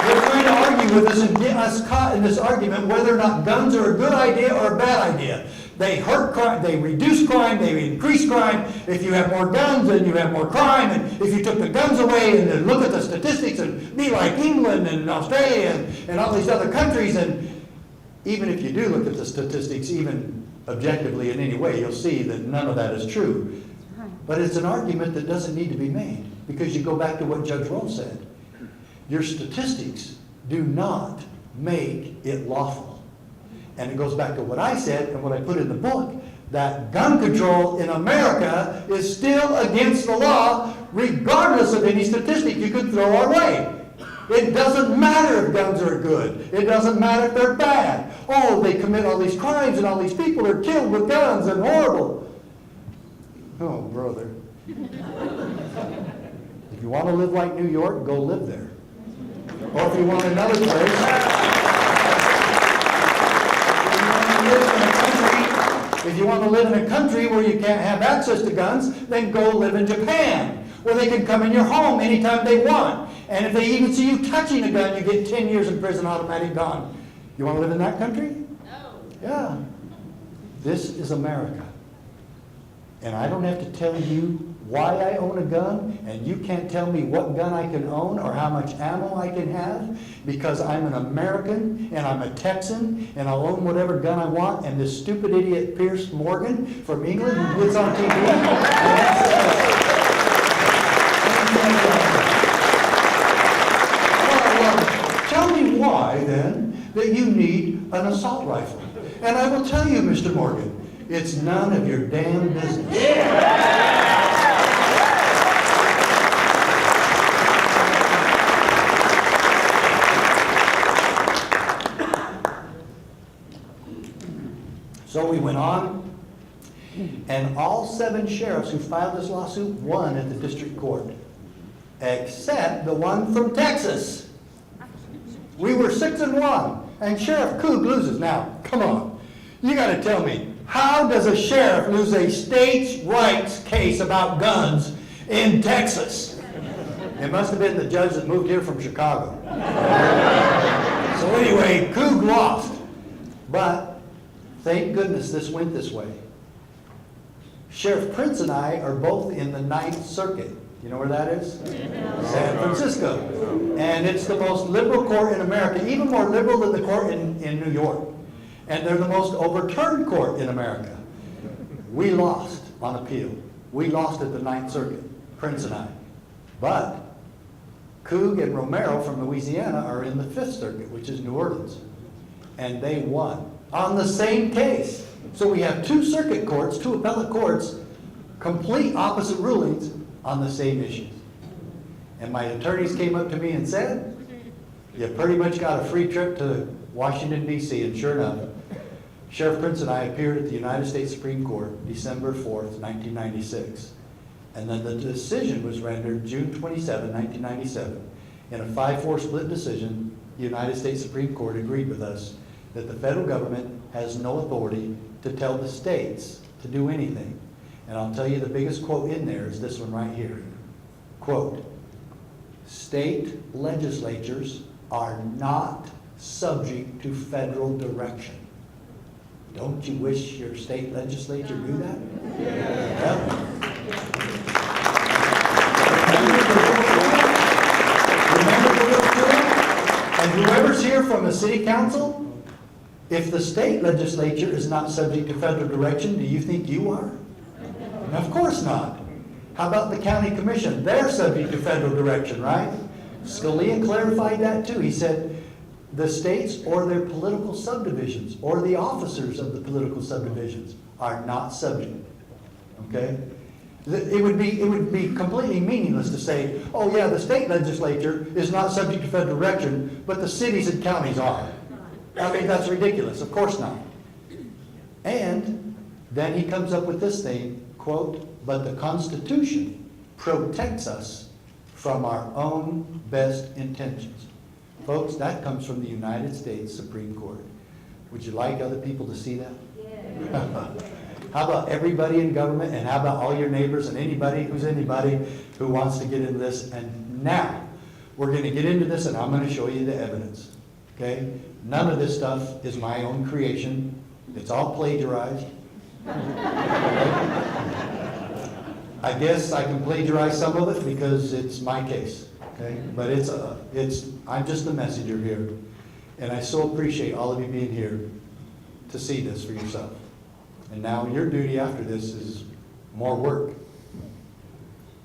They're trying to argue with us and get us caught in this argument whether or not guns are a good idea or a bad idea. They hurt crime, they reduce crime, they increase crime. If you have more guns, then you have more crime. And if you took the guns away and then look at the statistics and be like England and Australia and all these other countries, and even if you do look at the statistics, even objectively in any way, you'll see that none of that is true. But it's an argument that doesn't need to be made because you go back to what Judge Roll said. Your statistics do not make it lawful. And it goes back to what I said and what I put in the book, that gun control in America is still against the law, regardless of any statistic you could throw our way. It doesn't matter if guns are good. It doesn't matter if they're bad. Oh, they commit all these crimes and all these people are killed with guns and horrible. Oh, brother. If you want to live like New York, go live there. Or if you want another place, if you want to live in a country where you can't have access to guns, then go live in Japan, where they can come in your home anytime they want. And if they even see you touching a gun, you get 10 years in prison, automatic gone. You want to live in that country? No. Yeah. This is America. And I don't have to tell you why I own a gun, and you can't tell me what gun I can own or how much ammo I can have, because I'm an American and I'm a Texan and I'll own whatever gun I want. And this stupid idiot Pierce Morgan from England who gets on TV. Tell me why then that you need an assault rifle. And I will tell you, Mr. Morgan, it's none of your damn business. So we went on, and all 7 sheriffs who filed this lawsuit won at the district court, except the one from Texas. We were 6-1, and Sheriff Coog loses. Now, come on, you got to tell me, how does a sheriff lose a states' rights case about guns in Texas? It must have been the judge that moved here from Chicago. So anyway, Coog lost, but thank goodness this went this way. Sheriff Prince and I are both in the 9th Circuit. You know where that is? San Francisco. And it's the most liberal court in America, even more liberal than the court in New York. And they're the most overturned court in America. We lost on appeal. We lost at the 9th Circuit, Prince and I. But Coog and Romero from Louisiana are in the 5th Circuit, which is New Orleans. And they won on the same case. So we have 2 circuit courts, 2 appellate courts, complete opposite rulings on the same issues. And my attorneys came up to me and said, you pretty much got a free trip to Washington, D.C. And sure enough, Sheriff Prince and I appeared at the United States Supreme Court December 4th, 1996. And then the decision was rendered June 27, 1997. In a 5-4 split decision, the United States Supreme Court agreed with us that the federal government has no authority to tell the states to do anything. And I'll tell you the biggest quote in there is this one right here. Quote, state legislatures are not subject to federal direction. Don't you wish your state legislature knew that? Yeah. Remember the little tool? And whoever's here from the city council, if the state legislature is not subject to federal direction, do you think you are? Of course not. How about the county commission? They're subject to federal direction, right? Scalia clarified that too. He said the states or their political subdivisions or the officers of the political subdivisions are not subject. Okay? It would be completely meaningless to say, oh yeah, the state legislature is not subject to federal direction, but the cities and counties are. I mean, that's ridiculous. Of course not. And then he comes up with this thing, quote, but the Constitution protects us from our own best intentions. Folks, that comes from the United States Supreme Court. Would you like other people to see that? Yeah. How about everybody in government, and how about all your neighbors and anybody who wants to get into this? And now, we're going to get into this, and I'm going to show you the evidence. Okay? None of this stuff is my own creation. It's all plagiarized. I guess I can plagiarize some of it because it's my case. Okay? But I'm just the messenger here. And I so appreciate all of you being here to see this for yourself. And now your duty after this is more work.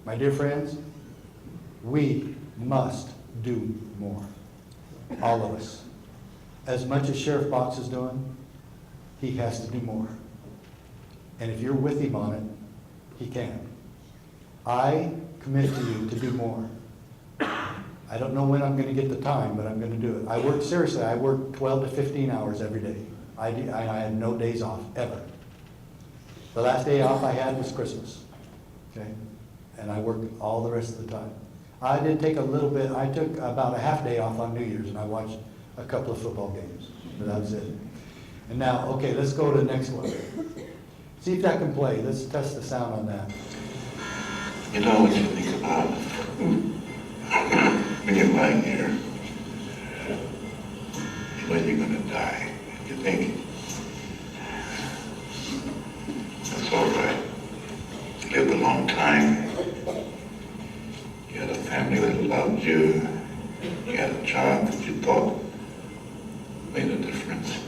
My dear friends, we must do more. all of us. As much as Sheriff Box is doing, he has to do more. And if you're with him on it, he can. I commit to you to do more. I don't know when I'm going to get the time, but I'm going to do it. I work 12 to 15 hours every day. I had no days off, ever. The last day off I had was Christmas, okay? And I worked all the rest of the time. I did take a little bit, I took about a half day off on New Year's, and I watched a couple of football games, but that was it. And now, okay, let's go to the next one. See if that can play. Let's test the sound on that. You know what you think about when you're lying here, when you're gonna die, you think, that's all right. You lived a long time. You had a family that loved you. You had a job that you thought made a difference,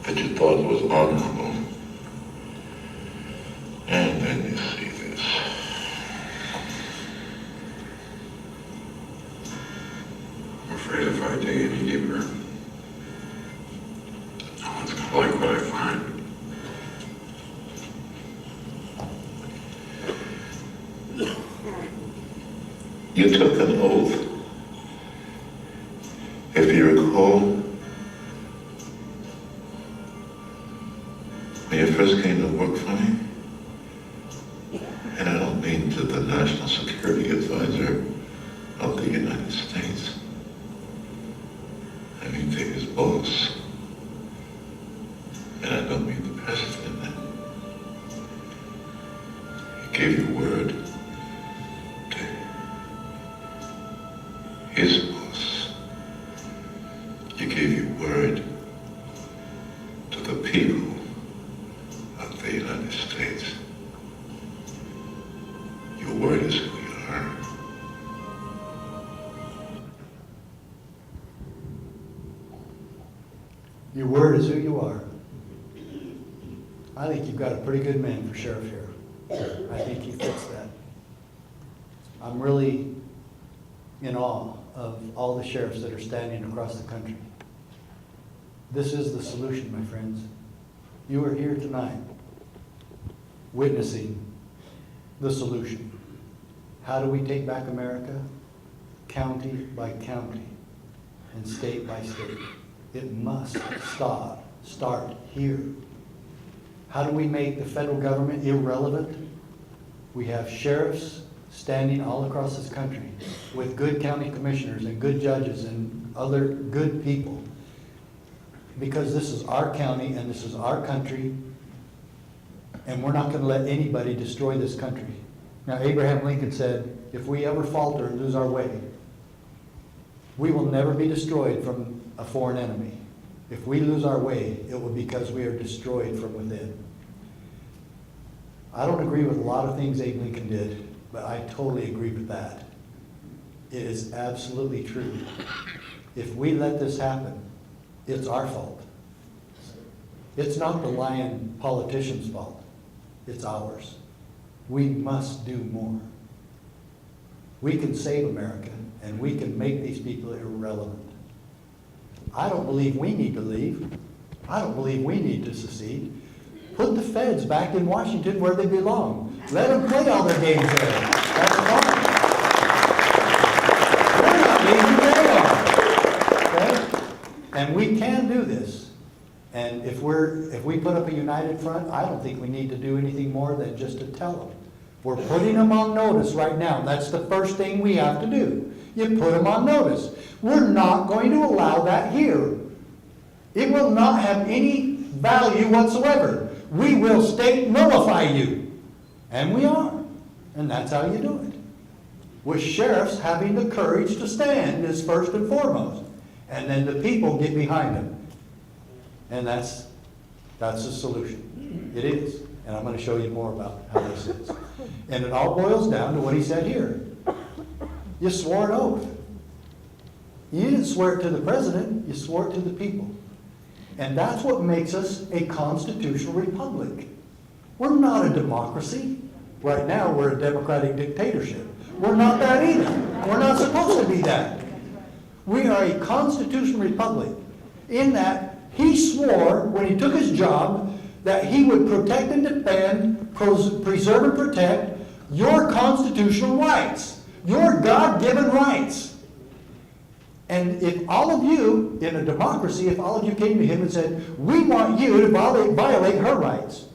that you thought was honorable. And then you see this. I'm afraid if I dig any deeper, no one's gonna like what I find. You took an oath. If you recall, when you first came to work for me, and I don't mean to the National Security Advisor of the United States, I mean to his boss, and I don't mean the president. He gave you word to his boss. You gave your word to the people of the United States. Your word is who you are. Your word is who you are. I think you've got a pretty good man for sheriff here. I think he fits that. I'm really in awe of all the sheriffs that are standing across the country. This is the solution, my friends. You are here tonight witnessing the solution. How do we take back America? County by county and state by state. It must start here. How do we make the federal government irrelevant? We have sheriffs standing all across this country with good county commissioners and good judges and other good people. Because this is our county and this is our country, and we're not going to let anybody destroy this country. Now, Abraham Lincoln said, if we ever falter and lose our way, we will never be destroyed from a foreign enemy. If we lose our way, it will be because we are destroyed from within. I don't agree with a lot of things Abe Lincoln did, but I totally agree with that. It is absolutely true. If we let this happen, it's our fault. It's not the lying politician's fault. It's ours. We must do more. We can save America, and we can make these people irrelevant. I don't believe we need to leave. I don't believe we need to secede. Put the feds back in Washington where they belong. Let them play all their games there. That's fine. We're not leaving, they are. Okay? And we can do this. And if we put up a united front, I don't think we need to do anything more than just to tell them. We're putting them on notice right now. That's the first thing we have to do. You put them on notice. We're not going to allow that here. It will not have any value whatsoever. We will state nullify you. And we are. And that's how you do it. With sheriffs having the courage to stand is first and foremost. And then the people get behind them. And that's the solution. It is. And I'm going to show you more about how this is. And it all boils down to what he said here. You swore an oath. You didn't swear it to the president, you swore it to the people. And that's what makes us a constitutional republic. We're not a democracy. Right now, we're a democratic dictatorship. We're not that either. We're not supposed to be that. We are a constitutional republic in that he swore when he took his job that he would protect and defend, preserve and protect your constitutional rights, your God-given rights. And if all of you, in a democracy, if all of you came to him and said, we want you to violate her rights,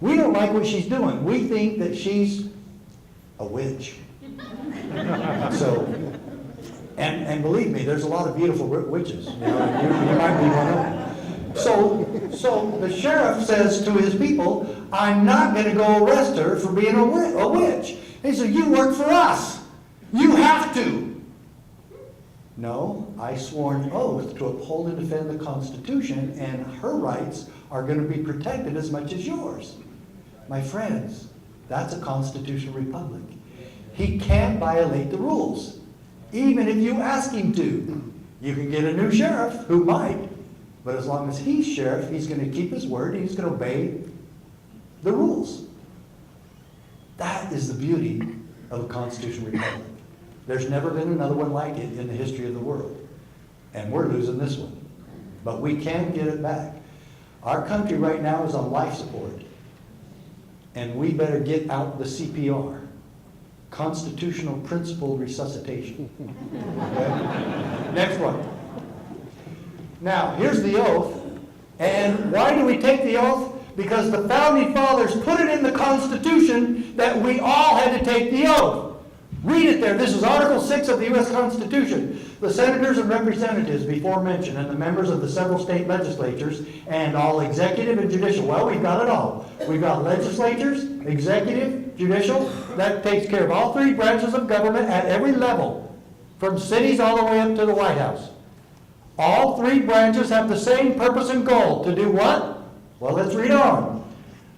we don't like what she's doing. We think that she's a witch. So, and believe me, there's a lot of beautiful witches. You might be one of them. So the sheriff says to his people, I'm not going to go arrest her for being a witch. He said, you work for us. You have to. No, I swore an oath to uphold and defend the Constitution, and her rights are going to be protected as much as yours. My friends, that's a constitutional republic. He can't violate the rules, even if you ask him to. You can get a new sheriff who might, but as long as he's sheriff, he's going to keep his word, and he's going to obey the rules. That is the beauty of a constitutional republic. There's never been another one like it in the history of the world. And we're losing this one. But we can get it back. Our country right now is on life support. And we better get out the CPR. Constitutional Principle Resuscitation. Okay? Next one. Now, here's the oath. And why do we take the oath? Because the Founding Fathers put it in the Constitution that we all had to take the oath. Read it there. This is Article 6 of the U.S. Constitution. The senators and representatives before mentioned and the members of the several state legislatures and all executive and judicial. Well, we've got it all. We've got legislatures, executive, judicial. That takes care of all three branches of government at every level, from cities all the way up to the White House. All three branches have the same purpose and goal. To do what? Well, let's read on.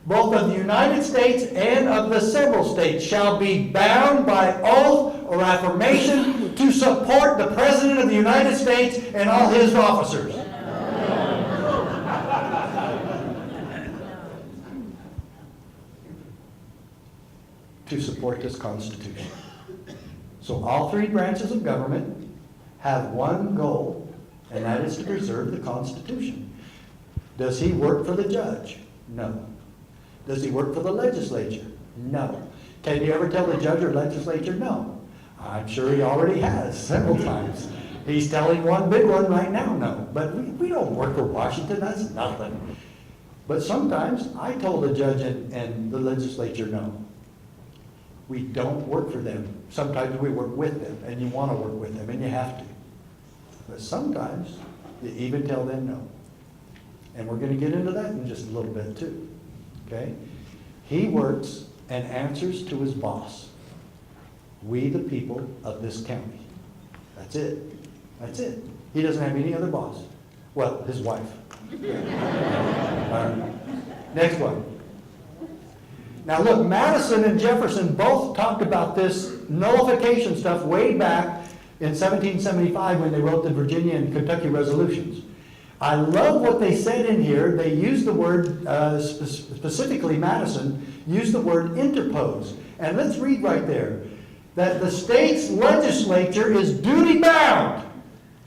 Both of the United States and of the several states shall be bound by oath or affirmation to support the President of the United States and all his officers. To support this Constitution. So all three branches of government have one goal, and that is to preserve the Constitution. Does he work for the judge? No. Does he work for the legislature? No. Can you ever tell the judge or legislature no? I'm sure he already has several times. He's telling one big one right now no. But we don't work for Washington. That's nothing. But sometimes I told the judge and the legislature no. We don't work for them. Sometimes we work with them, and you want to work with them, and you have to. But sometimes you even tell them no. And we're going to get into that in just a little bit too. Okay? He works and answers to his boss. We, the people of this county. That's it. That's it. He doesn't have any other boss. Well, his wife. All right. Next one. Now look, Madison and Jefferson both talked about this nullification stuff way back in 1775 when they wrote the Virginia and Kentucky resolutions. I love what they said in here. They used the word, specifically Madison, used the word interpose. And let's read right there. That the state's legislature is duty bound.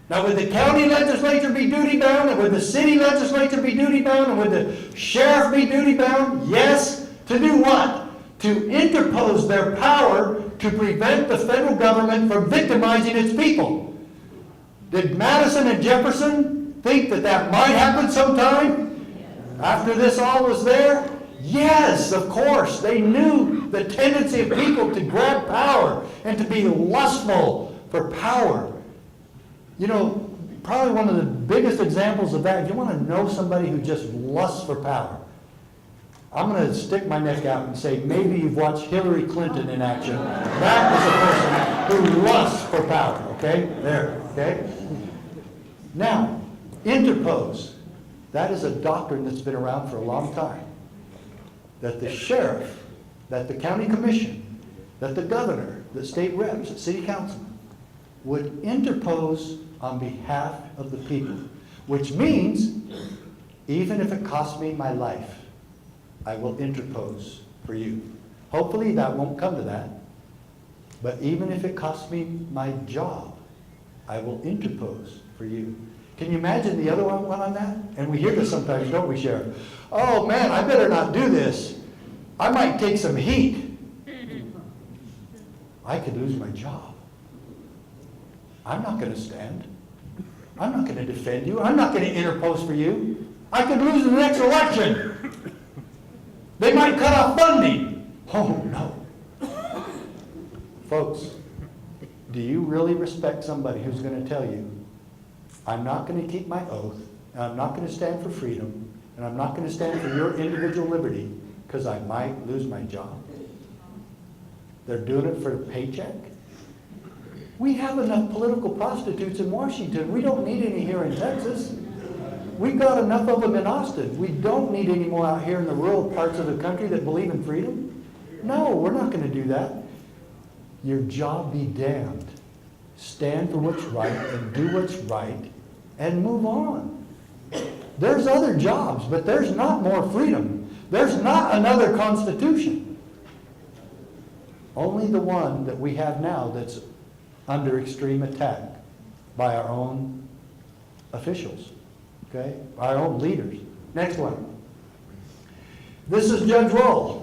Now would the county legislature be duty bound? And would the city legislature be duty bound? And would the sheriff be duty bound? Yes. To do what? To interpose their power to prevent the federal government from victimizing its people. Did Madison and Jefferson think that that might happen sometime after this all was there? Yes, of course. They knew the tendency of people to grab power and to be lustful for power. You know, probably one of the biggest examples of that, if you want to know somebody who just lusts for power, I'm going to stick my neck out and say maybe you've watched Hillary Clinton in action. That is a person who lusts for power. Okay? There. Okay? Now, interpose. That is a doctrine that's been around for a long time. That the sheriff, that the county commission, that the governor, the state reps, the city councilman would interpose on behalf of the people. Which means, even if it costs me my life, I will interpose for you. Hopefully that won't come to that. But even if it costs me my job, I will interpose for you. Can you imagine the other one on that? And we hear this sometimes, don't we, Sheriff? Oh man, I better not do this. I might take some heat. I could lose my job. I'm not going to stand. I'm not going to defend you. I'm not going to interpose for you. I could lose the next election. They might cut off funding. Oh no. Folks, do you really respect somebody who's going to tell you, I'm not going to keep my oath, and I'm not going to stand for freedom, and I'm not going to stand for your individual liberty because I might lose my job? They're doing it for a paycheck? We have enough political prostitutes in Washington. We don't need any here in Texas. We've got enough of them in Austin. We don't need any more out here in the rural parts of the country that believe in freedom. No, we're not going to do that. Your job be damned. Stand for what's right and do what's right and move on. There's other jobs, but there's not more freedom. There's not another constitution. Only the one that we have now that's under extreme attack by our own officials, okay? Our own leaders. Next one. This is Judge Roll.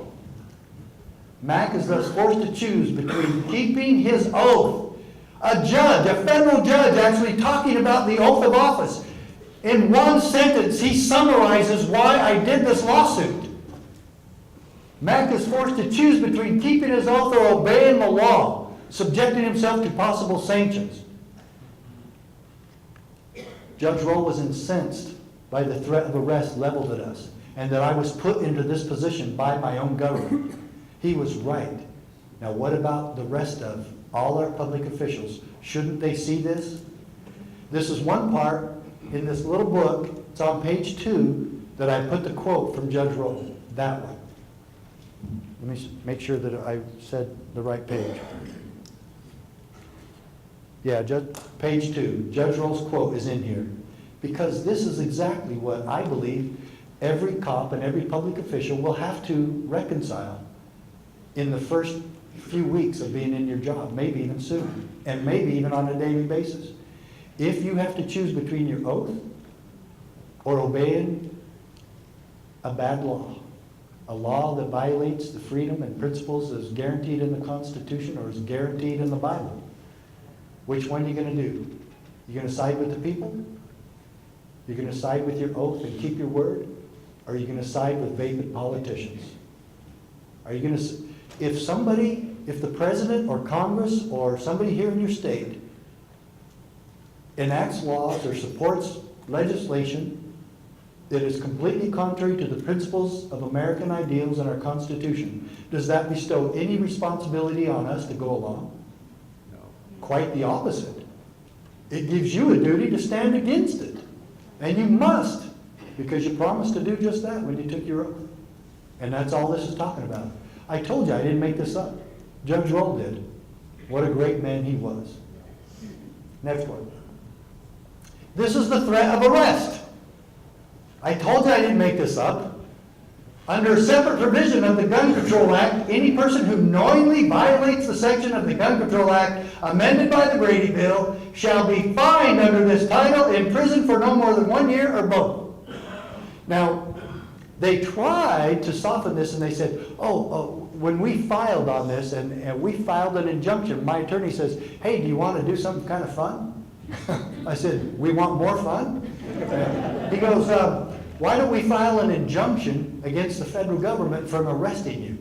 Mack is thus forced to choose between keeping his oath. A judge, a federal judge, actually talking about the oath of office. In one sentence, he summarizes why I did this lawsuit. Mack is forced to choose between keeping his oath or obeying the law, subjecting himself to possible sanctions. Judge Roll was incensed by the threat of arrest leveled at us, and that I was put into this position by my own government. He was right. Now what about the rest of all our public officials? Shouldn't they see this? This is one part in this little book. It's on page 2 that I put the quote from Judge Roll. That one. Let me make sure that I said the right page. Yeah, page 2. Judge Roll's quote is in here. Because this is exactly what I believe every cop and every public official will have to reconcile in the first few weeks of being in your job, maybe even sooner, and maybe even on a daily basis. If you have to choose between your oath or obeying a bad law, a law that violates the freedom and principles that is guaranteed in the Constitution or is guaranteed in the Bible, which one are you going to do? You're going to side with the people? You're going to side with your oath and keep your word? Or are you going to side with vapid politicians? Are you going to... If the president or Congress or somebody here in your state enacts laws or supports legislation that is completely contrary to the principles of American ideals and our Constitution, does that bestow any responsibility on us to go along? No. Quite the opposite. It gives you a duty to stand against it. And you must, because you promised to do just that when you took your oath. And that's all this is talking about. I told you I didn't make this up. Judge Roll did. What a great man he was. Next one. This is the threat of arrest. I told you I didn't make this up. Under a separate provision of the Gun Control Act, any person who knowingly violates the section of the Gun Control Act amended by the Brady Bill shall be fined under this title, imprisoned for no more than 1 year or both. Now, they tried to soften this and they said, when we filed on this and we filed an injunction, my attorney says, hey, do you want to do something kind of fun? I said, we want more fun? He goes, why don't we file an injunction against the federal government from arresting you?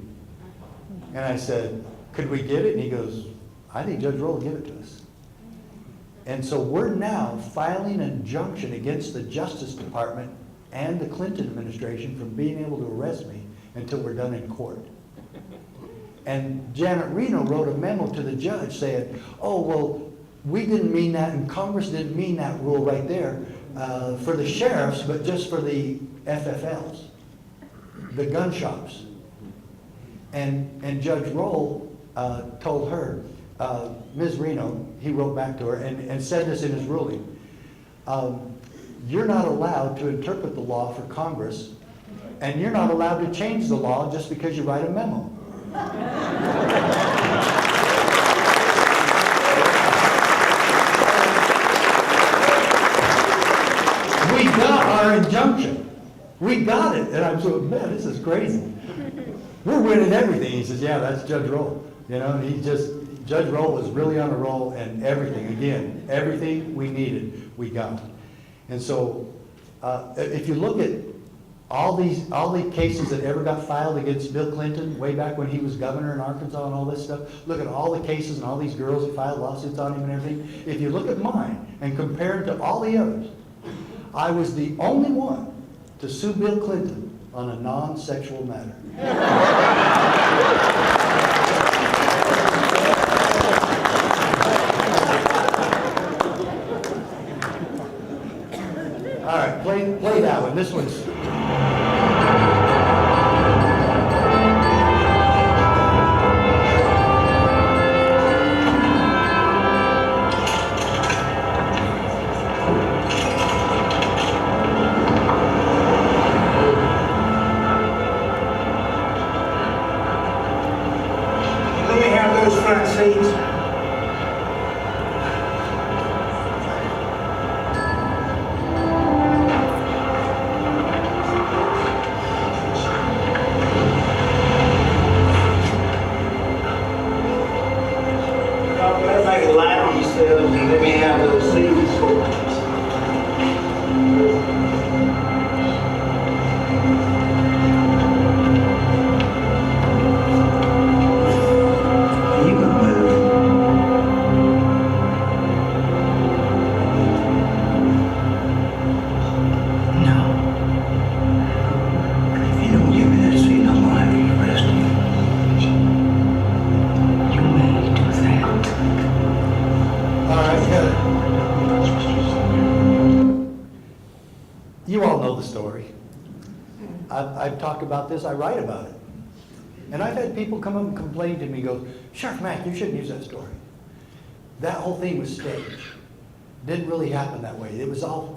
And I said, could we get it? And he goes, I think Judge Roll will give it to us. And so we're now filing an injunction against the Justice Department and the Clinton administration from being able to arrest me until we're done in court. And Janet Reno wrote a memo to the judge saying, oh, well, we didn't mean that and Congress didn't mean that rule right there for the sheriffs, but just for the FFLs, the gun shops. And Judge Roll told her, Ms. Reno, he wrote back to her and said this in his ruling, you're not allowed to interpret the law for Congress, and you're not allowed to change the law just because you write a memo. got our injunction. We got it. And I'm so, man, this is crazy. We're winning everything. He says, yeah, that's Judge Roll. You know, and Judge Roll was really on a roll, and everything, again, everything we needed, we got. And so, if you look at all the cases that ever got filed against Bill Clinton, way back when he was governor in Arkansas and all this stuff, look at all the cases and all these girls that filed lawsuits on him and everything. If you look at mine and compare it to all the others, I was the only one to sue Bill Clinton on a non-sexual matter. All right, play that one. This one's... Let me have those front seats. Y'all better make it light on yourselves and let me have those seats. You can move. No. If you don't give me that seat, I'm gonna have to arrest you. You may do that. All right, you all know the story. I've talked about this, I write about it. And I've had people come up and complain to me, go, Sheriff Mack, you shouldn't use that story. That whole thing was staged. Didn't really happen that way. It was all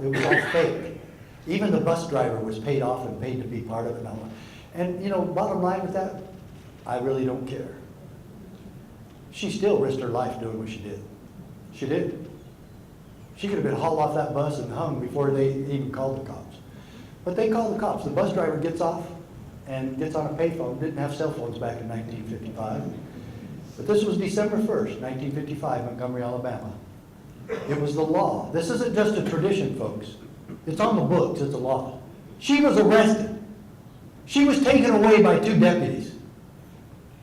fake. Even the bus driver was paid off and paid to be part of it and all that. And you know, bottom line with that, I really don't care. She still risked her life doing what she did. She did. She could have been hauled off that bus and hung before they even called the cops. But they called the cops. The bus driver gets off and gets on a payphone. Didn't have cell phones back in 1955. But this was December 1st, 1955, Montgomery, Alabama. It was the law. This isn't just a tradition, folks. It's on the books. It's a law. She was arrested. She was taken away by 2 deputies.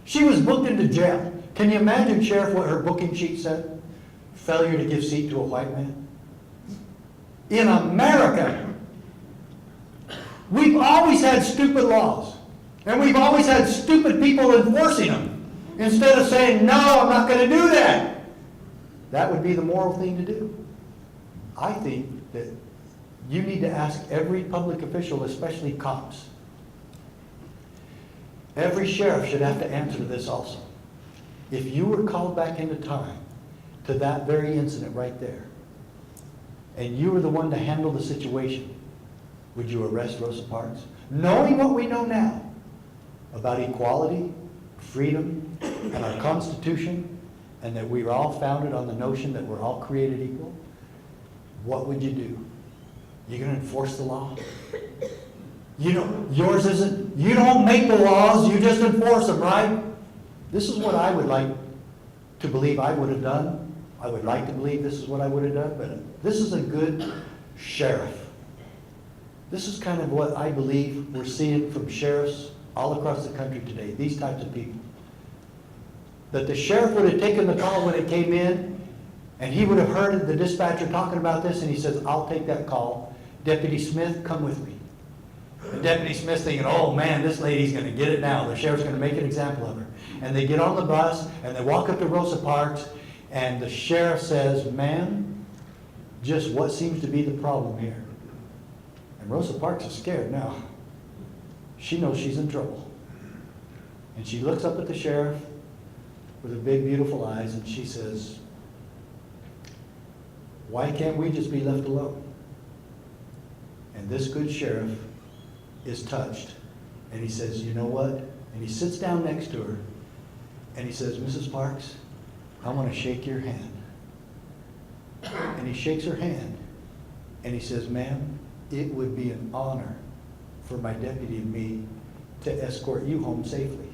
She was booked into jail. Can you imagine, Sheriff, what her booking sheet said? Failure to give seat to a white man. In America, we've always had stupid laws. And we've always had stupid people enforcing them. Instead of saying, no, I'm not going to do that. That would be the moral thing to do. I think that you need to ask every public official, especially cops. Every sheriff should have to answer to this also. If you were called back into time to that very incident right there, and you were the one to handle the situation, would you arrest Rosa Parks? Knowing what we know now about equality, freedom, and our Constitution, and that we were all founded on the notion that we're all created equal, what would you do? You going to enforce the law? You know, yours isn't, you don't make the laws, you just enforce them, right? This is what I would like to believe I would have done. I would like to believe this is what I would have done, but this is a good sheriff. This is kind of what I believe we're seeing from sheriffs all across the country today, these types of people. That the sheriff would have taken the call when it came in, and he would have heard the dispatcher talking about this, and he says, I'll take that call. Deputy Smith, come with me. And Deputy Smith's thinking, oh man, this lady's going to get it now. The sheriff's going to make an example of her. And they get on the bus, and they walk up to Rosa Parks, and the sheriff says, ma'am, just what seems to be the problem here? And Rosa Parks is scared now. She knows she's in trouble. And she looks up at the sheriff with her big, beautiful eyes, and she says, why can't we just be left alone? And this good sheriff is touched. And he says, you know what? And he sits down next to her, and he says, Mrs. Parks, I want to shake your hand. And he shakes her hand, and he says, ma'am, it would be an honor for my deputy and me to escort you home safely.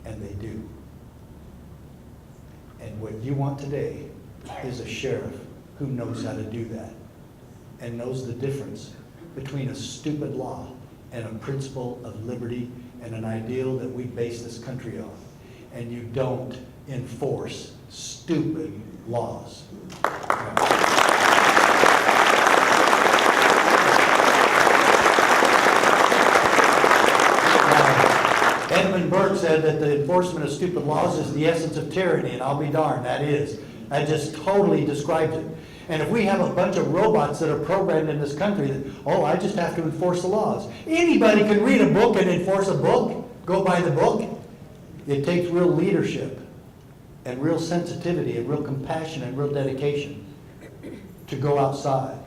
And they do. And what you want today is a sheriff who knows how to do that and knows the difference between a stupid law and a principle of liberty and an ideal that we base this country on. And you don't enforce stupid laws. Edmund Burke said that the enforcement of stupid laws is the essence of tyranny, and I'll be darned, that is. That just totally describes it. And if we have a bunch of robots that are programmed in this country that, oh, I just have to enforce the laws. Anybody can read a book and enforce a book, go by the book. It takes real leadership and real sensitivity and real compassion and real dedication to go outside.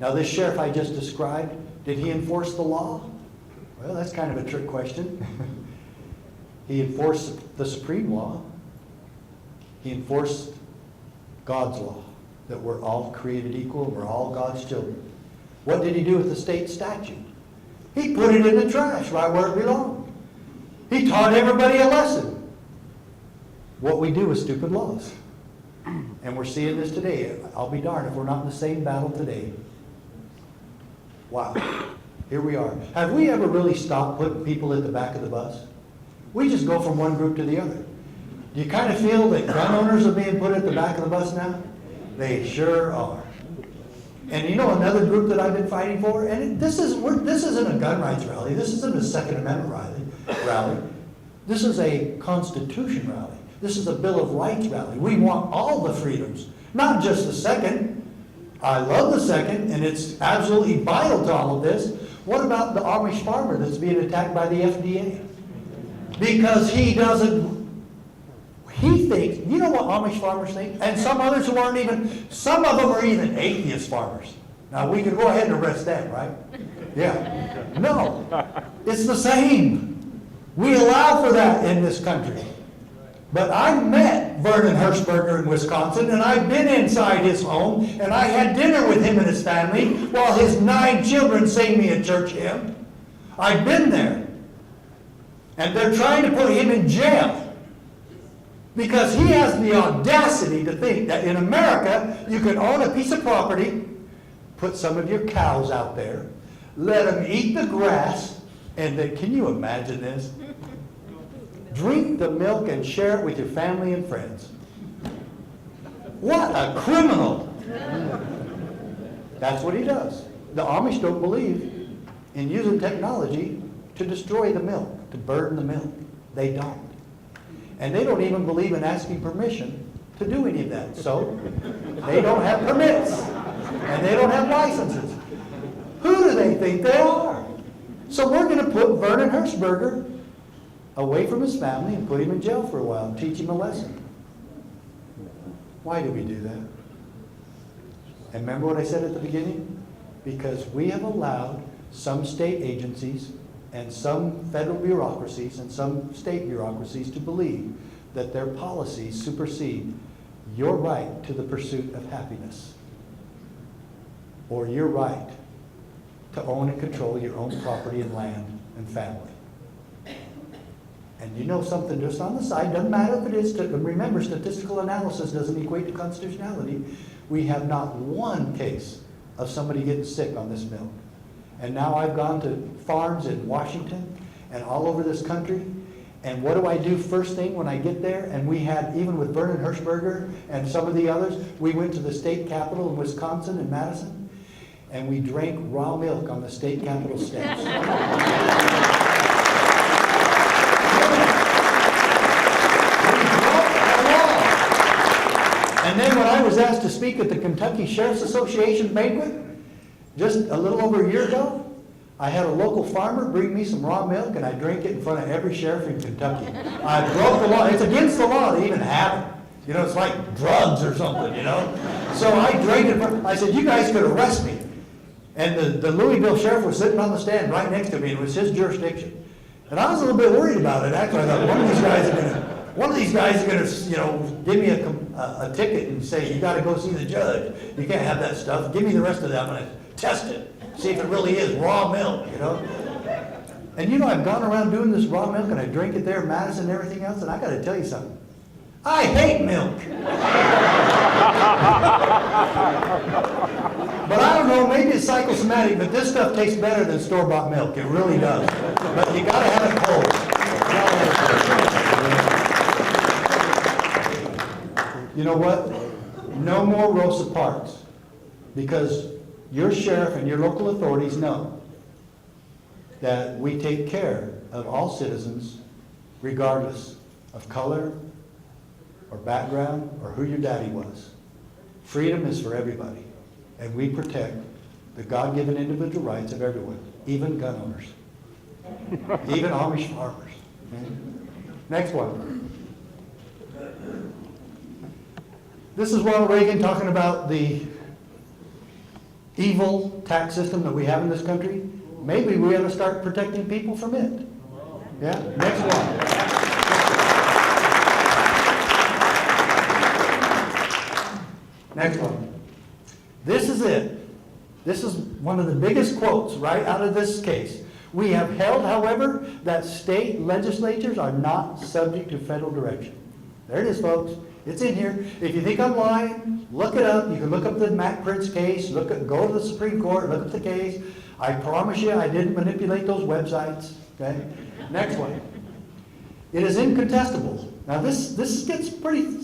Now, this sheriff I just described, did he enforce the law? Well, that's kind of a trick question. He enforced the supreme law. He enforced God's law, that we're all created equal, we're all God's children. What did he do with the state statute? He put it in the trash right where it belonged. He taught everybody a lesson. What we do with stupid laws. And we're seeing this today. I'll be darned if we're not in the same battle today. Wow. Here we are. Have we ever really stopped putting people at the back of the bus? We just go from one group to the other. Do you kind of feel that gun owners are being put at the back of the bus now? They sure are. And you know another group that I've been fighting for? And this isn't a gun rights rally. This isn't a Second Amendment rally. This is a Constitution rally. This is a Bill of Rights rally. We want all the freedoms, not just the second. I love the second, and it's absolutely vital to all of this. What about the Amish farmer that's being attacked by the FDA? Because he thinks, you know what Amish farmers think? And some others who aren't even, some of them are even atheist farmers. Now, we can go ahead and arrest them, right? Yeah. No, it's the same. We allow for that in this country. But I met Vernon Hershberger in Wisconsin, and I've been inside his home, and I had dinner with him and his family while his 9 children sang me a church hymn. I've been there. And they're trying to put him in jail because he has the audacity to think that in America you can own a piece of property, put some of your cows out there, let them eat the grass, and then, can you imagine this? Drink the milk and share it with your family and friends. What a criminal! That's what he does. The Amish don't believe in using technology to destroy the milk, to burn the milk. They don't. And they don't even believe in asking permission to do any of that. So they don't have permits. And they don't have licenses. Who do they think they are? So we're going to put Vernon Hershberger away from his family and put him in jail for a while and teach him a lesson. Why do we do that? And remember what I said at the beginning? Because we have allowed some state agencies and some federal bureaucracies and some state bureaucracies to believe that their policies supersede your right to the pursuit of happiness or your right to own and control your own property and land and family. And you know something just on the side, doesn't matter if it is, remember, statistical analysis doesn't equate to constitutionality. We have not one case of somebody getting sick on this milk. And now I've gone to farms in Washington and all over this country, and what do I do first thing when I get there? And we had, even with Vernon Hershberger and some of the others, we went to the state capitol in Wisconsin in Madison, and we drank raw milk on the state capitol steps. And then when I was asked to speak at the Kentucky Sheriff's Association banquet, just a little over a year ago, I had a local farmer bring me some raw milk, and I drank it in front of every sheriff in Kentucky. I broke the law. It's against the law to even have it. You know, it's like drugs or something, you know. So I drank it. I said, you guys could arrest me. And the Louisville sheriff was sitting on the stand right next to me. It was his jurisdiction. And I was a little bit worried about it. Actually, I thought, one of these guys are going to One of these guys is gonna, give me a ticket and say, you gotta go see the judge. You can't have that stuff. Give me the rest of that. I'm gonna test it, see if it really is raw milk, And I've gone around doing this raw milk and I drink it there in Madison and everything else, and I gotta tell you something. I hate milk. But I don't know, maybe it's psychosomatic, but this stuff tastes better than store-bought milk. It really does. But you gotta have it cold. You know what? No more Rosa Parks, because your sheriff and your local authorities know that we take care of all citizens regardless of color or background or who your daddy was. Freedom is for everybody, and we protect the God-given individual rights of everyone, even gun owners, even Amish farmers. Okay? Next one. This is Ronald Reagan talking about the evil tax system that we have in this country. Maybe we ought to start protecting people from it. Yeah, next one. Next one. This is it. This is one of the biggest quotes right out of this case. We have held, however, that state legislatures are not subject to federal direction. There it is, folks. It's in here. If you think I'm lying, look it up. You can look up the Mac Prince case, go to the Supreme Court, look up the case. I promise you I didn't manipulate those websites. Okay? Next one. It is incontestable. Now this gets pretty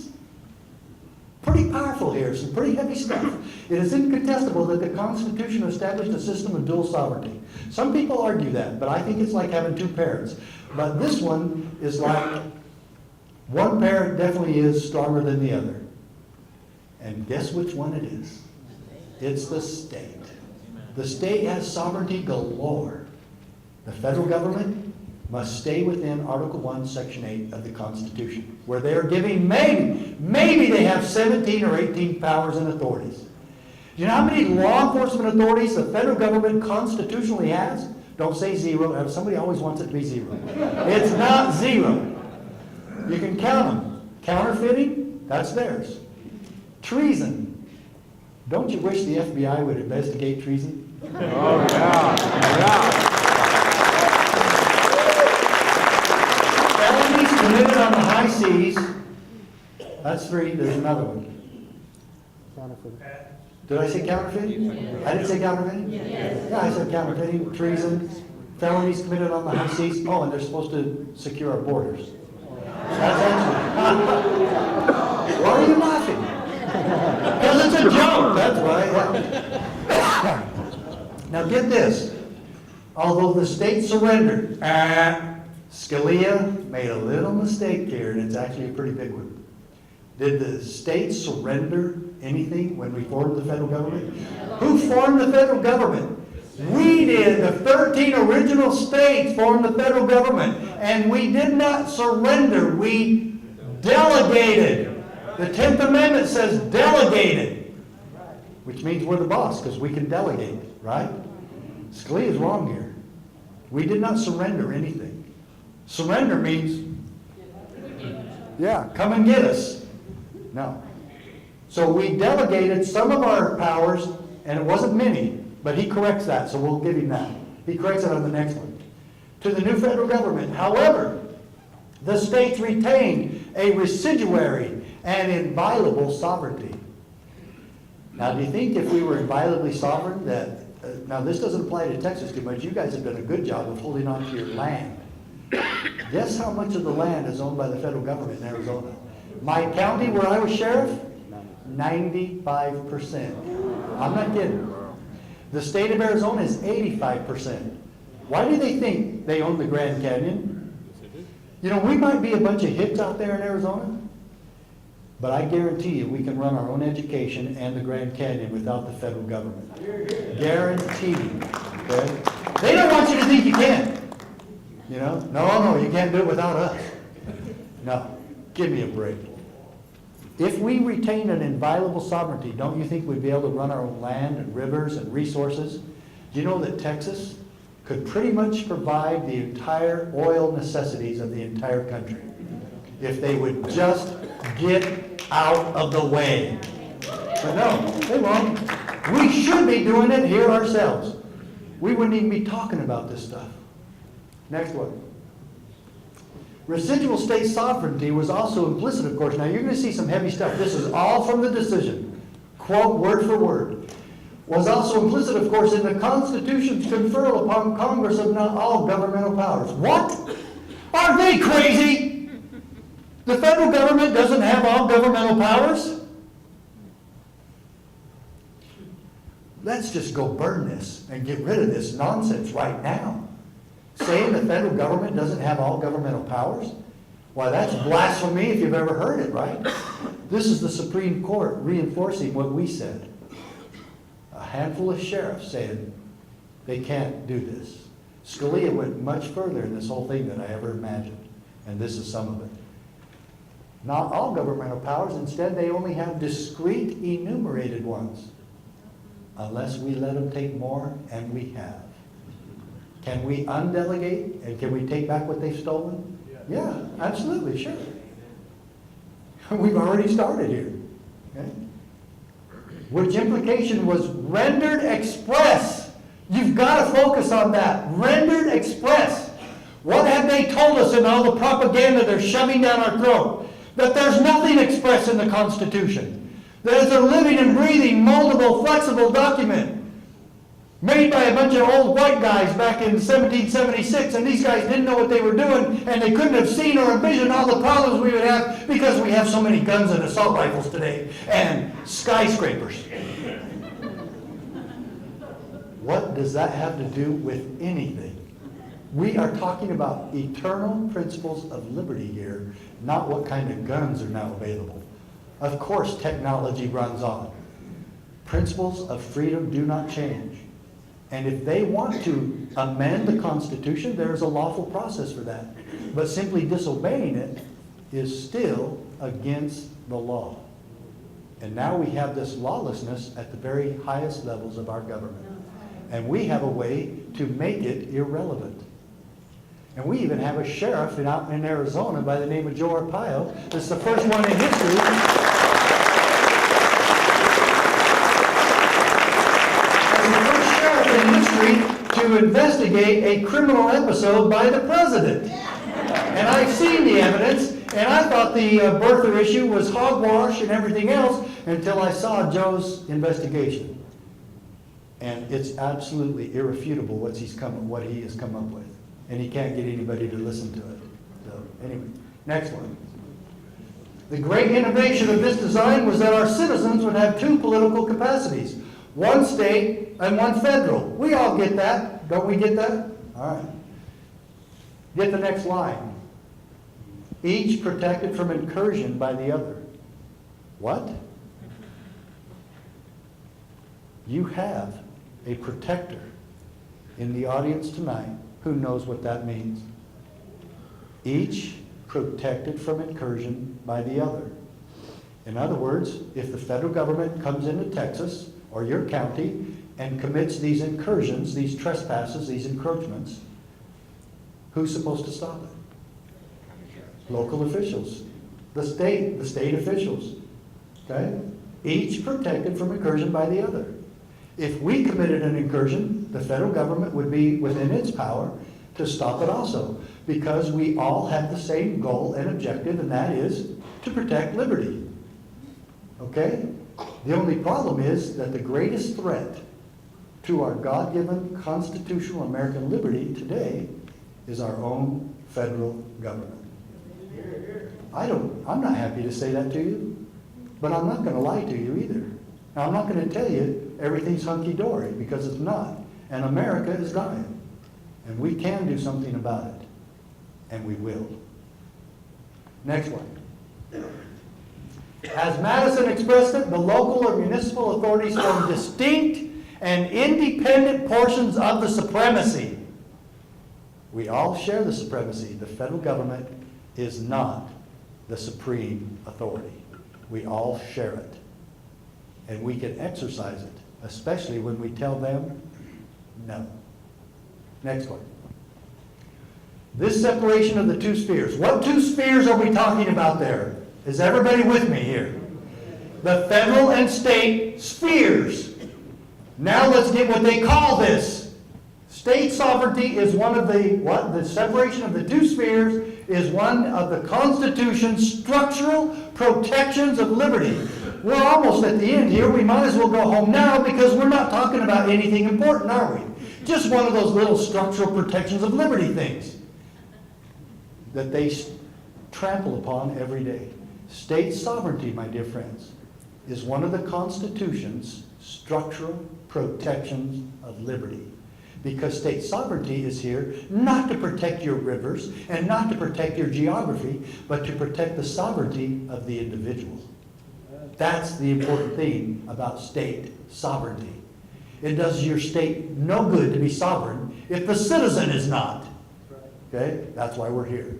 powerful here, some pretty heavy stuff. It is incontestable that the Constitution established a system of dual sovereignty. Some people argue that, but I think it's like having two parents. But this one is like one parent definitely is stronger than the other. And guess which one it is? It's the state. The state has sovereignty galore. The federal government must stay within Article 1, Section 8 of the Constitution, where they are giving maybe they have 17 or 18 powers and authorities. Do you know how many law enforcement authorities the federal government constitutionally has? Don't say zero. Somebody always wants it to be zero. It's not zero. You can count them. Counterfeiting, that's theirs. Treason. Don't you wish the FBI would investigate treason? Oh, yeah. Felonies committed on the high seas. That's 3. There's another one. Did I say counterfeiting? I didn't say counterfeiting? Yeah, I said counterfeiting, treason, felonies committed on the high seas. Oh, and they're supposed to secure our borders. That's actually. Why are you laughing? Because it's a joke, that's why. Now get this. Although the state surrendered, Scalia made a little mistake here, and it's actually a pretty big one. Did the state surrender anything when we formed the federal government? Who formed the federal government? We did. The 13 original states formed the federal government, and we did not surrender. We delegated. The 10th Amendment says delegated, which means we're the boss because we can delegate, right? Scalia is wrong here. We did not surrender anything. Surrender means, yeah, come and get us. No. So we delegated some of our powers, and it wasn't many, but he corrects that, so we'll give him that. He corrects it on the next one. To the new federal government. However, the states retained a residuary and inviolable sovereignty. Now, do you think if we were inviolably sovereign that, now this doesn't apply to Texas too much, you guys have done a good job of holding on to your land. Guess how much of the land is owned by the federal government in Arizona? My county where I was sheriff, 95%. I'm not kidding. The state of Arizona is 85%. Why do they think they own the Grand Canyon? You know, we might be a bunch of hicks out there in Arizona, but I guarantee you we can run our own education and the Grand Canyon without the federal government. Guaranteed. Okay? They don't want you to think you can. You know? No, you can't do it without us. No. Give me a break. If we retain an inviolable sovereignty, don't you think we'd be able to run our own land and rivers and resources? Do you know that Texas could pretty much provide the entire oil necessities of the entire country? if they would just get out of the way. But no, they won't. We should be doing it here ourselves. We wouldn't even be talking about this stuff. Next one. Residual state sovereignty was also implicit, of course. Now you're going to see some heavy stuff. This is all from the decision. Quote word for word. Was also implicit, of course, in the Constitution's conferral upon Congress of not all governmental powers. What? Are they crazy? The federal government doesn't have all governmental powers? Let's just go burn this and get rid of this nonsense right now. Saying the federal government doesn't have all governmental powers? Why, that's blasphemy if you've ever heard it, right? This is the Supreme Court reinforcing what we said. A handful of sheriffs saying they can't do this. Scalia went much further in this whole thing than I ever imagined, and this is some of it. Not all governmental powers, instead they only have discrete enumerated ones. Unless we let them take more, and we have. Can we undelegate, and can we take back what they've stolen? Yeah, absolutely, sure. We've already started here. Okay? Which implication was rendered express. You've got to focus on that. Rendered express. What have they told us in all the propaganda they're shoving down our throat? That there's nothing express in the Constitution. That it's a living and breathing, moldable, flexible document made by a bunch of old white guys back in 1776, and these guys didn't know what they were doing, and they couldn't have seen or envisioned all the problems we would have because we have so many guns and assault rifles today, and skyscrapers. What does that have to do with anything? We are talking about eternal principles of liberty here, not what kind of guns are now available. Of course, technology runs on. Principles of freedom do not change. And if they want to amend the Constitution, there is a lawful process for that. But simply disobeying it is still against the law. And now we have this lawlessness at the very highest levels of our government. And we have a way to make it irrelevant. And we even have a sheriff out in Arizona by the name of Joe Arpaio. That's the first one in history. In history to investigate a criminal episode by the president. And I've seen the evidence, and I thought the birther issue was hogwash and everything else until I saw Joe's investigation. And it's absolutely irrefutable what he has come up with. And he can't get anybody to listen to it. So anyway, next one. The great innovation of this design was that our citizens would have two political capacities. One state and one federal. We all get that. Don't we get that? All right. Get the next line. Each protected from incursion by the other. What? You have a protector in the audience tonight who knows what that means. Each protected from incursion by the other. In other words, if the federal government comes into Texas or your county and commits these incursions, these trespasses, these encroachments, who's supposed to stop it? Local officials. The state officials. Okay? Each protected from incursion by the other. If we committed an incursion, the federal government would be within its power to stop it also, because we all have the same goal and objective, and that is to protect liberty. Okay? The only problem is that the greatest threat to our God-given constitutional American liberty today is our own federal government. I'm not happy to say that to you, but I'm not going to lie to you either. Now, I'm not going to tell you everything's hunky-dory, because it's not. And America is dying. And we can do something about it. And we will. Next one. As Madison expressed it, the local or municipal authorities form distinct and independent portions of the supremacy. We all share the supremacy. The federal government is not the supreme authority. We all share it. And we can exercise it, especially when we tell them no. Next one. This separation of the two spheres. What two spheres are we talking about there? Is everybody with me here? The federal and state spheres. Now let's get what they call this. State sovereignty is one of the, what? The separation of the two spheres is one of the Constitution's structural protections of liberty. We're almost at the end here. We might as well go home now because we're not talking about anything important, are we? Just one of those little structural protections of liberty things that they trample upon every day. State sovereignty, my dear friends, is one of the Constitution's structural protections of liberty. Because state sovereignty is here not to protect your rivers and not to protect your geography, but to protect the sovereignty of the individual. That's the important thing about state sovereignty. It does your state no good to be sovereign if the citizen is not. Okay? That's why we're here.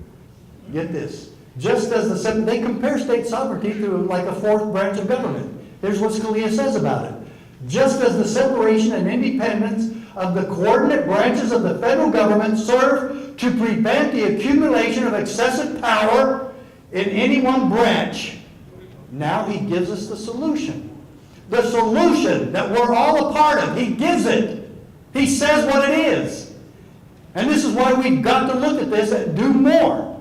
Get this. Just as they compare state sovereignty to like a fourth branch of government. Here's what Scalia says about it. Just as the separation and independence of the coordinate branches of the federal government serve to prevent the accumulation of excessive power in any one branch, now he gives us the solution. The solution that we're all a part of. He gives it. He says what it is. And this is why we've got to look at this and do more.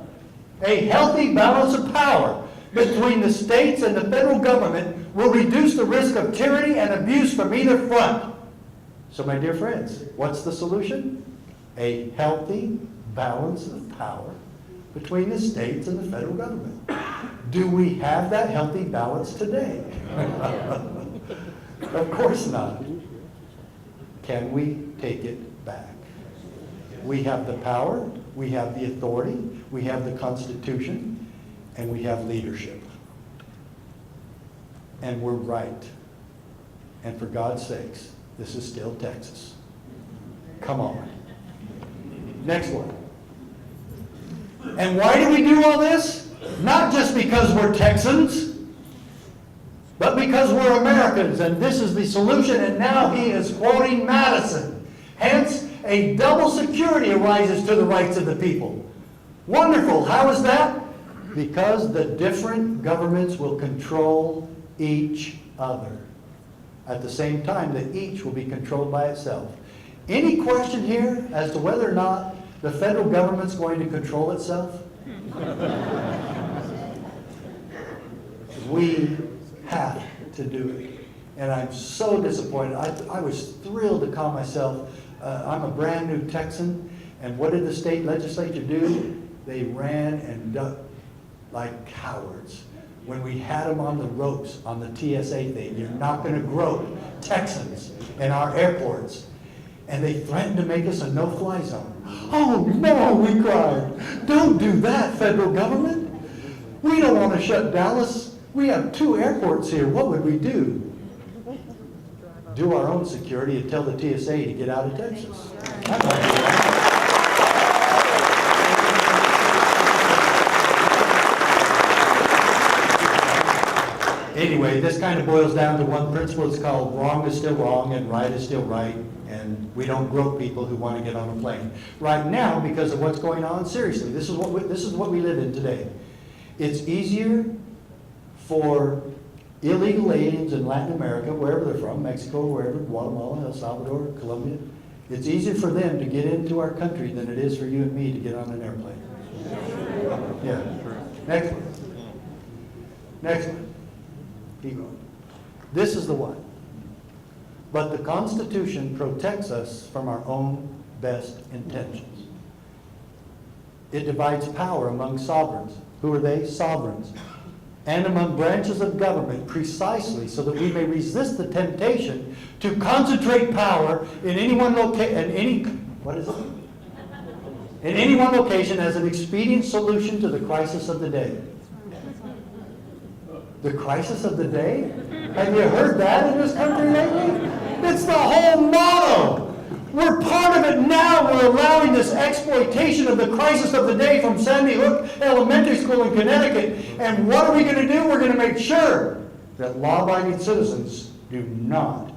A healthy balance of power between the states and the federal government will reduce the risk of tyranny and abuse from either front. So my dear friends, what's the solution? A healthy balance of power between the states and the federal government. Do we have that healthy balance today? Of course not. Can we take it back? We have the power, we have the authority, we have the Constitution, and we have leadership. And we're right. And for God's sakes, this is still Texas. Come on. Next one. And why do we do all this? Not just because we're Texans, but because we're Americans, and this is the solution, and now he is quoting Madison. Hence, a double security arises to the rights of the people. Wonderful. How is that? Because the different governments will control each other. At the same time that each will be controlled by itself. Any question here as to whether or not the federal government's going to control itself? We have to do it. And I'm so disappointed. I was thrilled to call myself, I'm a brand new Texan, and what did the state legislature do? They ran and ducked like cowards. When we had them on the ropes on the TSA thing, you're not going to grope Texans in our airports. And they threatened to make us a no-fly zone. Oh no, we cried. Don't do that, federal government. We don't want to shut Dallas. We have 2 airports here. What would we do? Do our own security and tell the TSA to get out of Texas. Anyway, this kind of boils down to one principle. It's called wrong is still wrong and right is still right. And we don't grope people who want to get on a plane. Right now, because of what's going on, seriously, this is what we live in today. It's easier for illegal aliens in Latin America, wherever they're from, Mexico, wherever, Guatemala, El Salvador, Colombia. It's easier for them to get into our country than it is for you and me to get on an airplane. Yeah. Next one. Next one. Keep going. This is the one. But the Constitution protects us from our own best intentions. It divides power among sovereigns. Who are they? Sovereigns. And among branches of government precisely so that we may resist the temptation to concentrate power in any one location as an expedient solution to the crisis of the day. The crisis of the day? Have you heard that in this country lately? It's the whole motto. We're part of it now. We're allowing this exploitation of the crisis of the day from Sandy Hook Elementary School in Connecticut. And what are we going to do? We're going to make sure that law-abiding citizens do not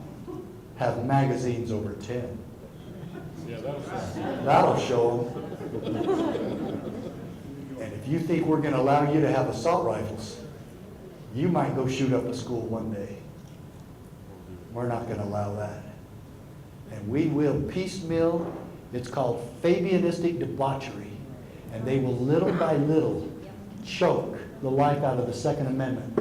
have magazines over 10. That'll show them. And if you think we're going to allow you to have assault rifles, you might go shoot up a school one day. We're not going to allow that. And we will piecemeal, it's called Fabianistic debauchery, and they will little by little choke the life out of the Second Amendment.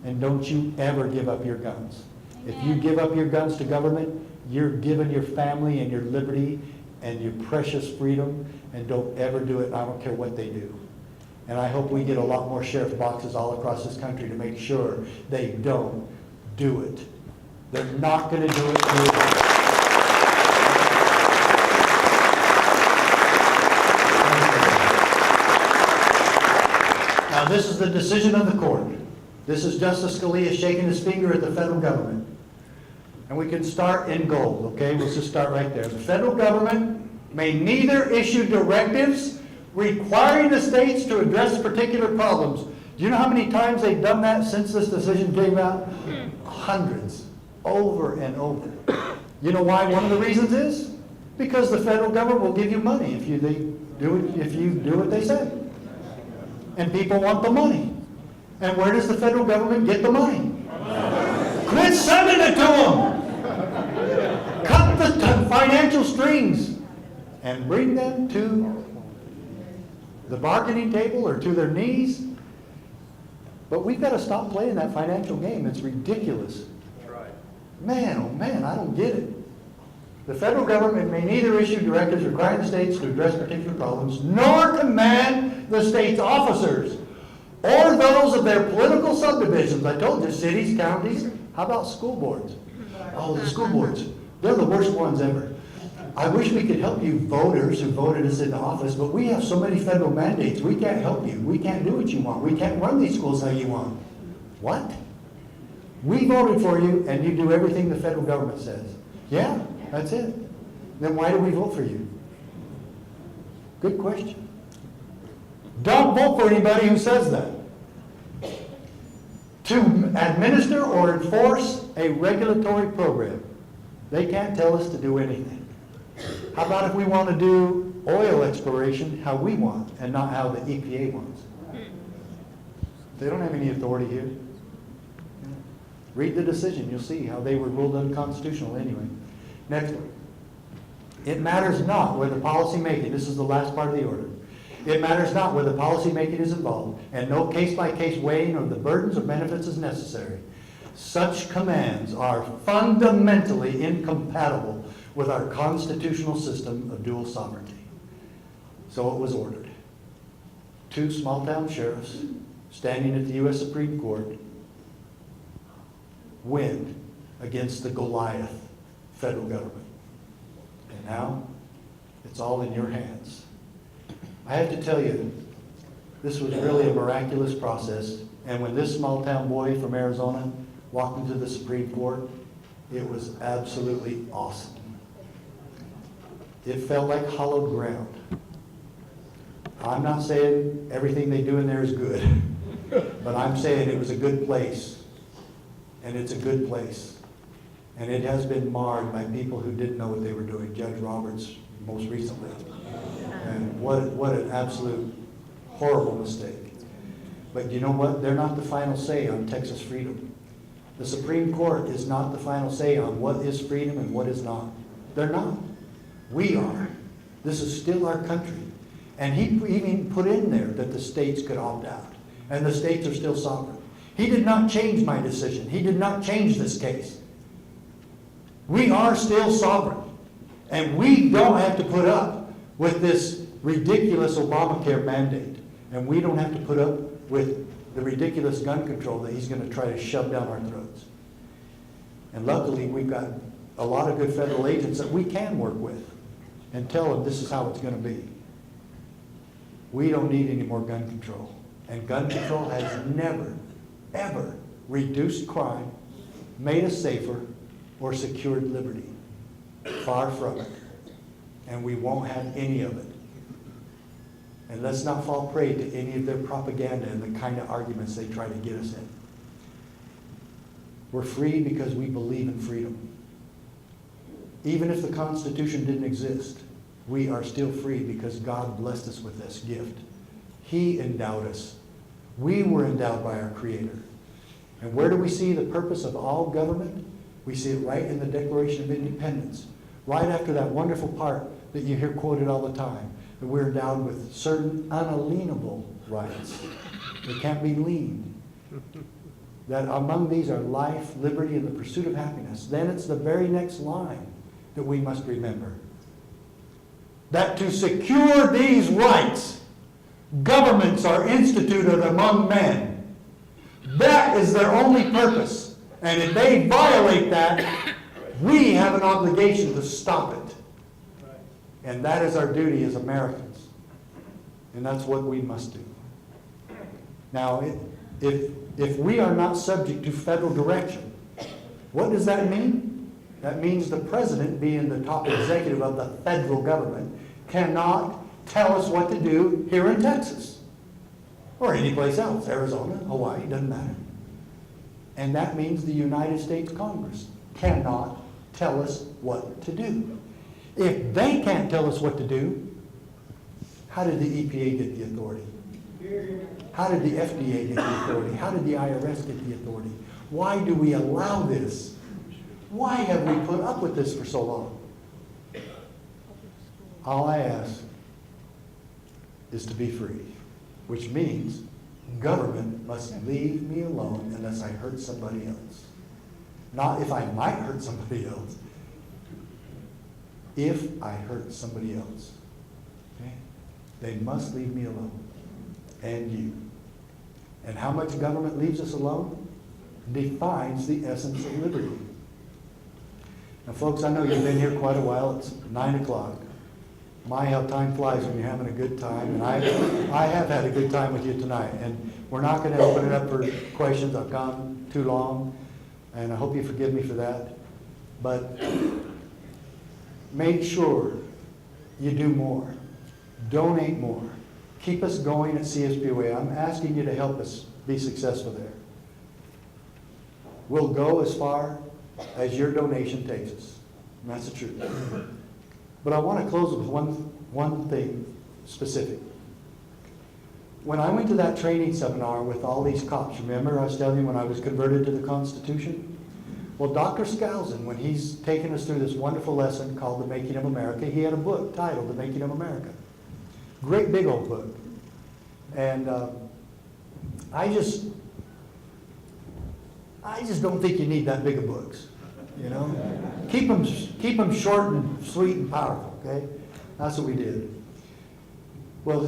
And don't you ever give up your guns. If you give up your guns to government, you're giving your family and your liberty and your precious freedom, and don't ever do it. I don't care what they do. And I hope we get a lot more sheriff's boxes all across this country to make sure they don't do it. They're not going to do it to you. Now, this is the decision of the court. This is Justice Scalia shaking his finger at the federal government. And we can start in gold, okay? Let's just start right there. The federal government may neither issue directives requiring the states to address particular problems. Do you know how many times they've done that since this decision came out? Hundreds. Over and over. You know why? One of the reasons is because the federal government will give you money if you do what they say. And people want the money. And where does the federal government get the money? Quit sending it to them. Cut the financial strings and bring them to the bargaining table or to their knees. But we've got to stop playing that financial game. It's ridiculous. That's right. Man, oh man, I don't get it. The federal government may neither issue directives requiring the states to address particular problems, nor command the state's officers or those of their political subdivisions. I told you, cities, counties. How about school boards? Oh, the school boards. They're the worst ones ever. I wish we could help you voters who voted us into office, but we have so many federal mandates. We can't help you. We can't do what you want. We can't run these schools how you want. What? We voted for you, and you do everything the federal government says. Yeah, that's it. Then why do we vote for you? Good question. Don't vote for anybody who says that. To administer or enforce a regulatory program, they can't tell us to do anything. How about if we want to do oil exploration how we want and not how the EPA wants? They don't have any authority here. Read the decision. You'll see how they were ruled unconstitutional anyway. Next one. It matters not whether policy making, this is the last part of the order. It matters not whether policy making is involved, and no case-by-case weighing of the burdens or benefits is necessary. Such commands are fundamentally incompatible with our constitutional system of dual sovereignty. So it was ordered. 2 small-town sheriffs standing at the U.S. Supreme Court win against the Goliath federal government. And now it's all in your hands. I have to tell you, this was really a miraculous process. And when this small-town boy from Arizona walked into the Supreme Court, it was absolutely awesome. It felt like hallowed ground. I'm not saying everything they do in there is good, but I'm saying it was a good place. And it's a good place. And it has been marred by people who didn't know what they were doing. Judge Roberts, most recently. And what an absolute horrible mistake. But you know what? They're not the final say on Texas freedom. The Supreme Court is not the final say on what is freedom and what is not. They're not. We are. This is still our country. And he even put in there that the states could opt out. And the states are still sovereign. He did not change my decision. He did not change this case. We are still sovereign. And we don't have to put up with this ridiculous Obamacare mandate. And we don't have to put up with the ridiculous gun control that he's going to try to shove down our throats. And luckily, we've got a lot of good federal agents that we can work with and tell them this is how it's going to be. We don't need any more gun control. And gun control has never, ever reduced crime, made us safer, or secured liberty. Far from it. And we won't have any of it. And let's not fall prey to any of their propaganda and the kind of arguments they try to get us in. We're free because we believe in freedom. Even if the Constitution didn't exist, we are still free because God blessed us with this gift. He endowed us. We were endowed by our Creator. And where do we see the purpose of all government? We see it right in the Declaration of Independence, right after that wonderful part that you hear quoted all the time, that we're endowed with certain unalienable rights. They can't be leaned. That among these are life, liberty, and the pursuit of happiness. Then it's the very next line that we must remember. That to secure these rights, governments are instituted among men. That is their only purpose. And if they violate that, we have an obligation to stop it. And that is our duty as Americans. And that's what we must do. Now, if we are not subject to federal direction, what does that mean? That means the president, being the top executive of the federal government, cannot tell us what to do here in Texas or anyplace else, Arizona, Hawaii, doesn't matter. And that means the United States Congress cannot tell us what to do. If they can't tell us what to do, how did the EPA get the authority? How did the FDA get the authority? How did the IRS get the authority? Why do we allow this? Why have we put up with this for so long? All I ask is to be free, which means government must leave me alone unless I hurt somebody else. Not if I might hurt somebody else. If I hurt somebody else. Okay? They must leave me alone. And you. And how much government leaves us alone defines the essence of liberty. Now, folks, I know you've been here quite a while. It's 9 o'clock. My, how time flies when you're having a good time. And I have had a good time with you tonight. And we're not going to open it up for questions. I've gone too long. And I hope you forgive me for that. But make sure you do more. Donate more. Keep us going at CSPOA. I'm asking you to help us be successful there. We'll go as far as your donation takes us. And that's the truth. But I want to close with one thing specific. When I went to that training seminar with all these cops, remember I was telling you when I was converted to the Constitution? Well, Dr. Skousen, when he's taken us through this wonderful lesson called The Making of America, he had a book titled The Making of America. Great big old book. And I just don't think you need that big of books, you know? Keep them short and sweet and powerful, okay? That's what we did. Well,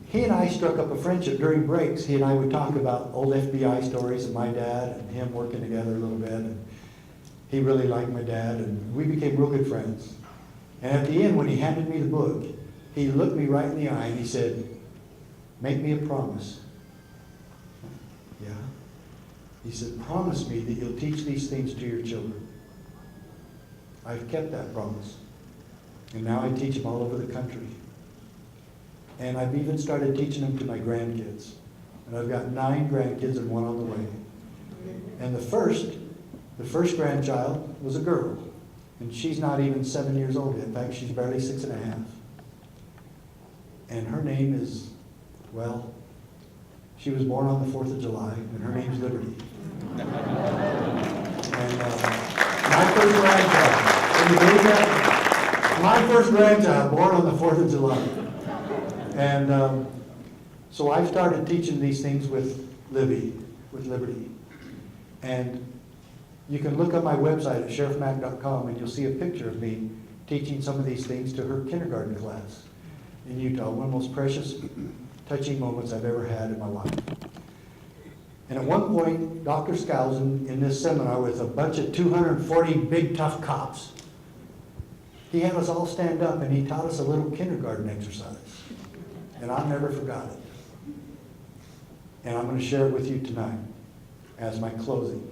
he and I struck up a friendship during breaks. He and I would talk about old FBI stories of my dad and him working together a little bit. And he really liked my dad, and we became real good friends. And at the end, when he handed me the book, he looked me right in the eye and he said, "Make me a promise." Yeah. He said, "Promise me that you'll teach these things to your children." I've kept that promise. And now I teach them all over the country. And I've even started teaching them to my grandkids. And I've got 9 grandkids and 1 on the way. And the first grandchild was a girl. And she's not even 7 years old yet. In fact, she's barely 6 and a half. And her name is, well, she was born on the 4th of July, and her name's Liberty. And my first grandchild, can you believe that? My first grandchild, born on the 4th of July. And so I started teaching these things with Libby, with Liberty. And you can look on my website at SheriffMack.com and you'll see a picture of me teaching some of these things to her kindergarten class in Utah. One of the most precious, touching moments I've ever had in my life. And at one point, Dr. Skousen, in this seminar with a bunch of 240 big, tough cops, he had us all stand up and he taught us a little kindergarten exercise. And I've never forgot it. And I'm going to share it with you tonight as my closing.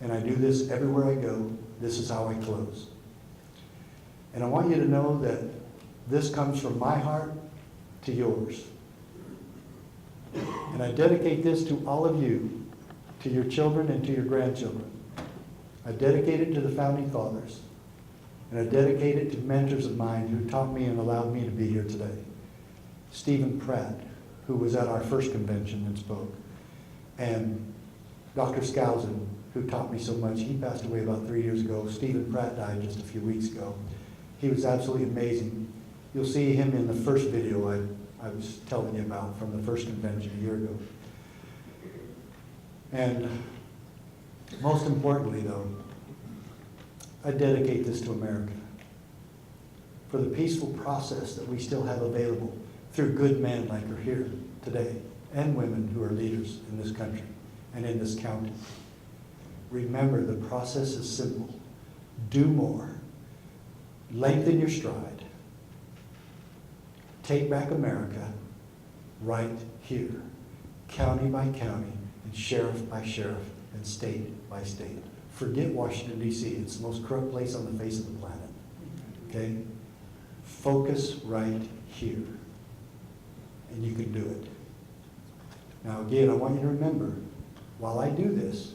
And I do this everywhere I go. This is how I close. And I want you to know that this comes from my heart to yours. And I dedicate this to all of you, to your children and to your grandchildren. I dedicate it to the Founding Fathers. And I dedicate it to mentors of mine who taught me and allowed me to be here today. Stephen Pratt, who was at our first convention and spoke. And Dr. Skousen, who taught me so much. He passed away about 3 years ago. Stephen Pratt died just a few weeks ago. He was absolutely amazing. You'll see him in the first video I was telling you about from the first convention a year ago. And most importantly, though, I dedicate this to America for the peaceful process that we still have available through good men like are here today and women who are leaders in this country and in this county. Remember, the process is simple. Do more. Lengthen your stride. Take back America right here, county by county, and sheriff by sheriff, and state by state. Forget Washington, D.C. It's the most corrupt place on the face of the planet. Okay? Focus right here, and you can do it. Now again, I want you to remember, while I do this,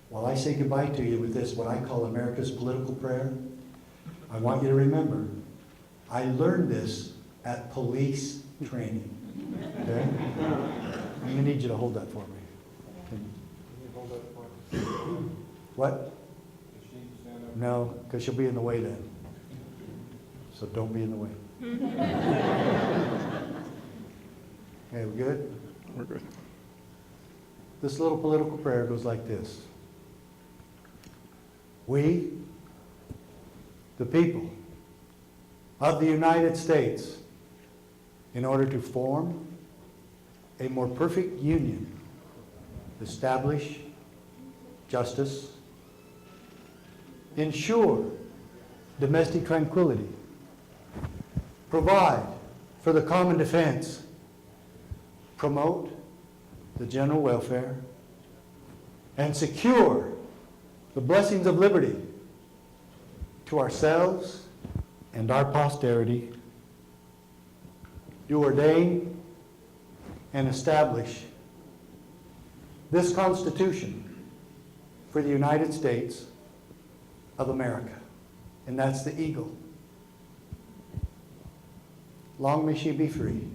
while I say goodbye to you with this, what I call America's political prayer, I want you to remember, I learned this at police training. Okay? I'm going to need you to hold that for me. What? No, because she'll be in the way then. So don't be in the way. Okay, we good? We're good. This little political prayer goes like this. We, the people of the United States, in order to form a more perfect union, establish justice, ensure domestic tranquility, provide for the common defense, promote the general welfare, and secure the blessings of liberty to ourselves and our posterity, do ordain and establish this Constitution for the United States of America. And that's the eagle. Long may she be free.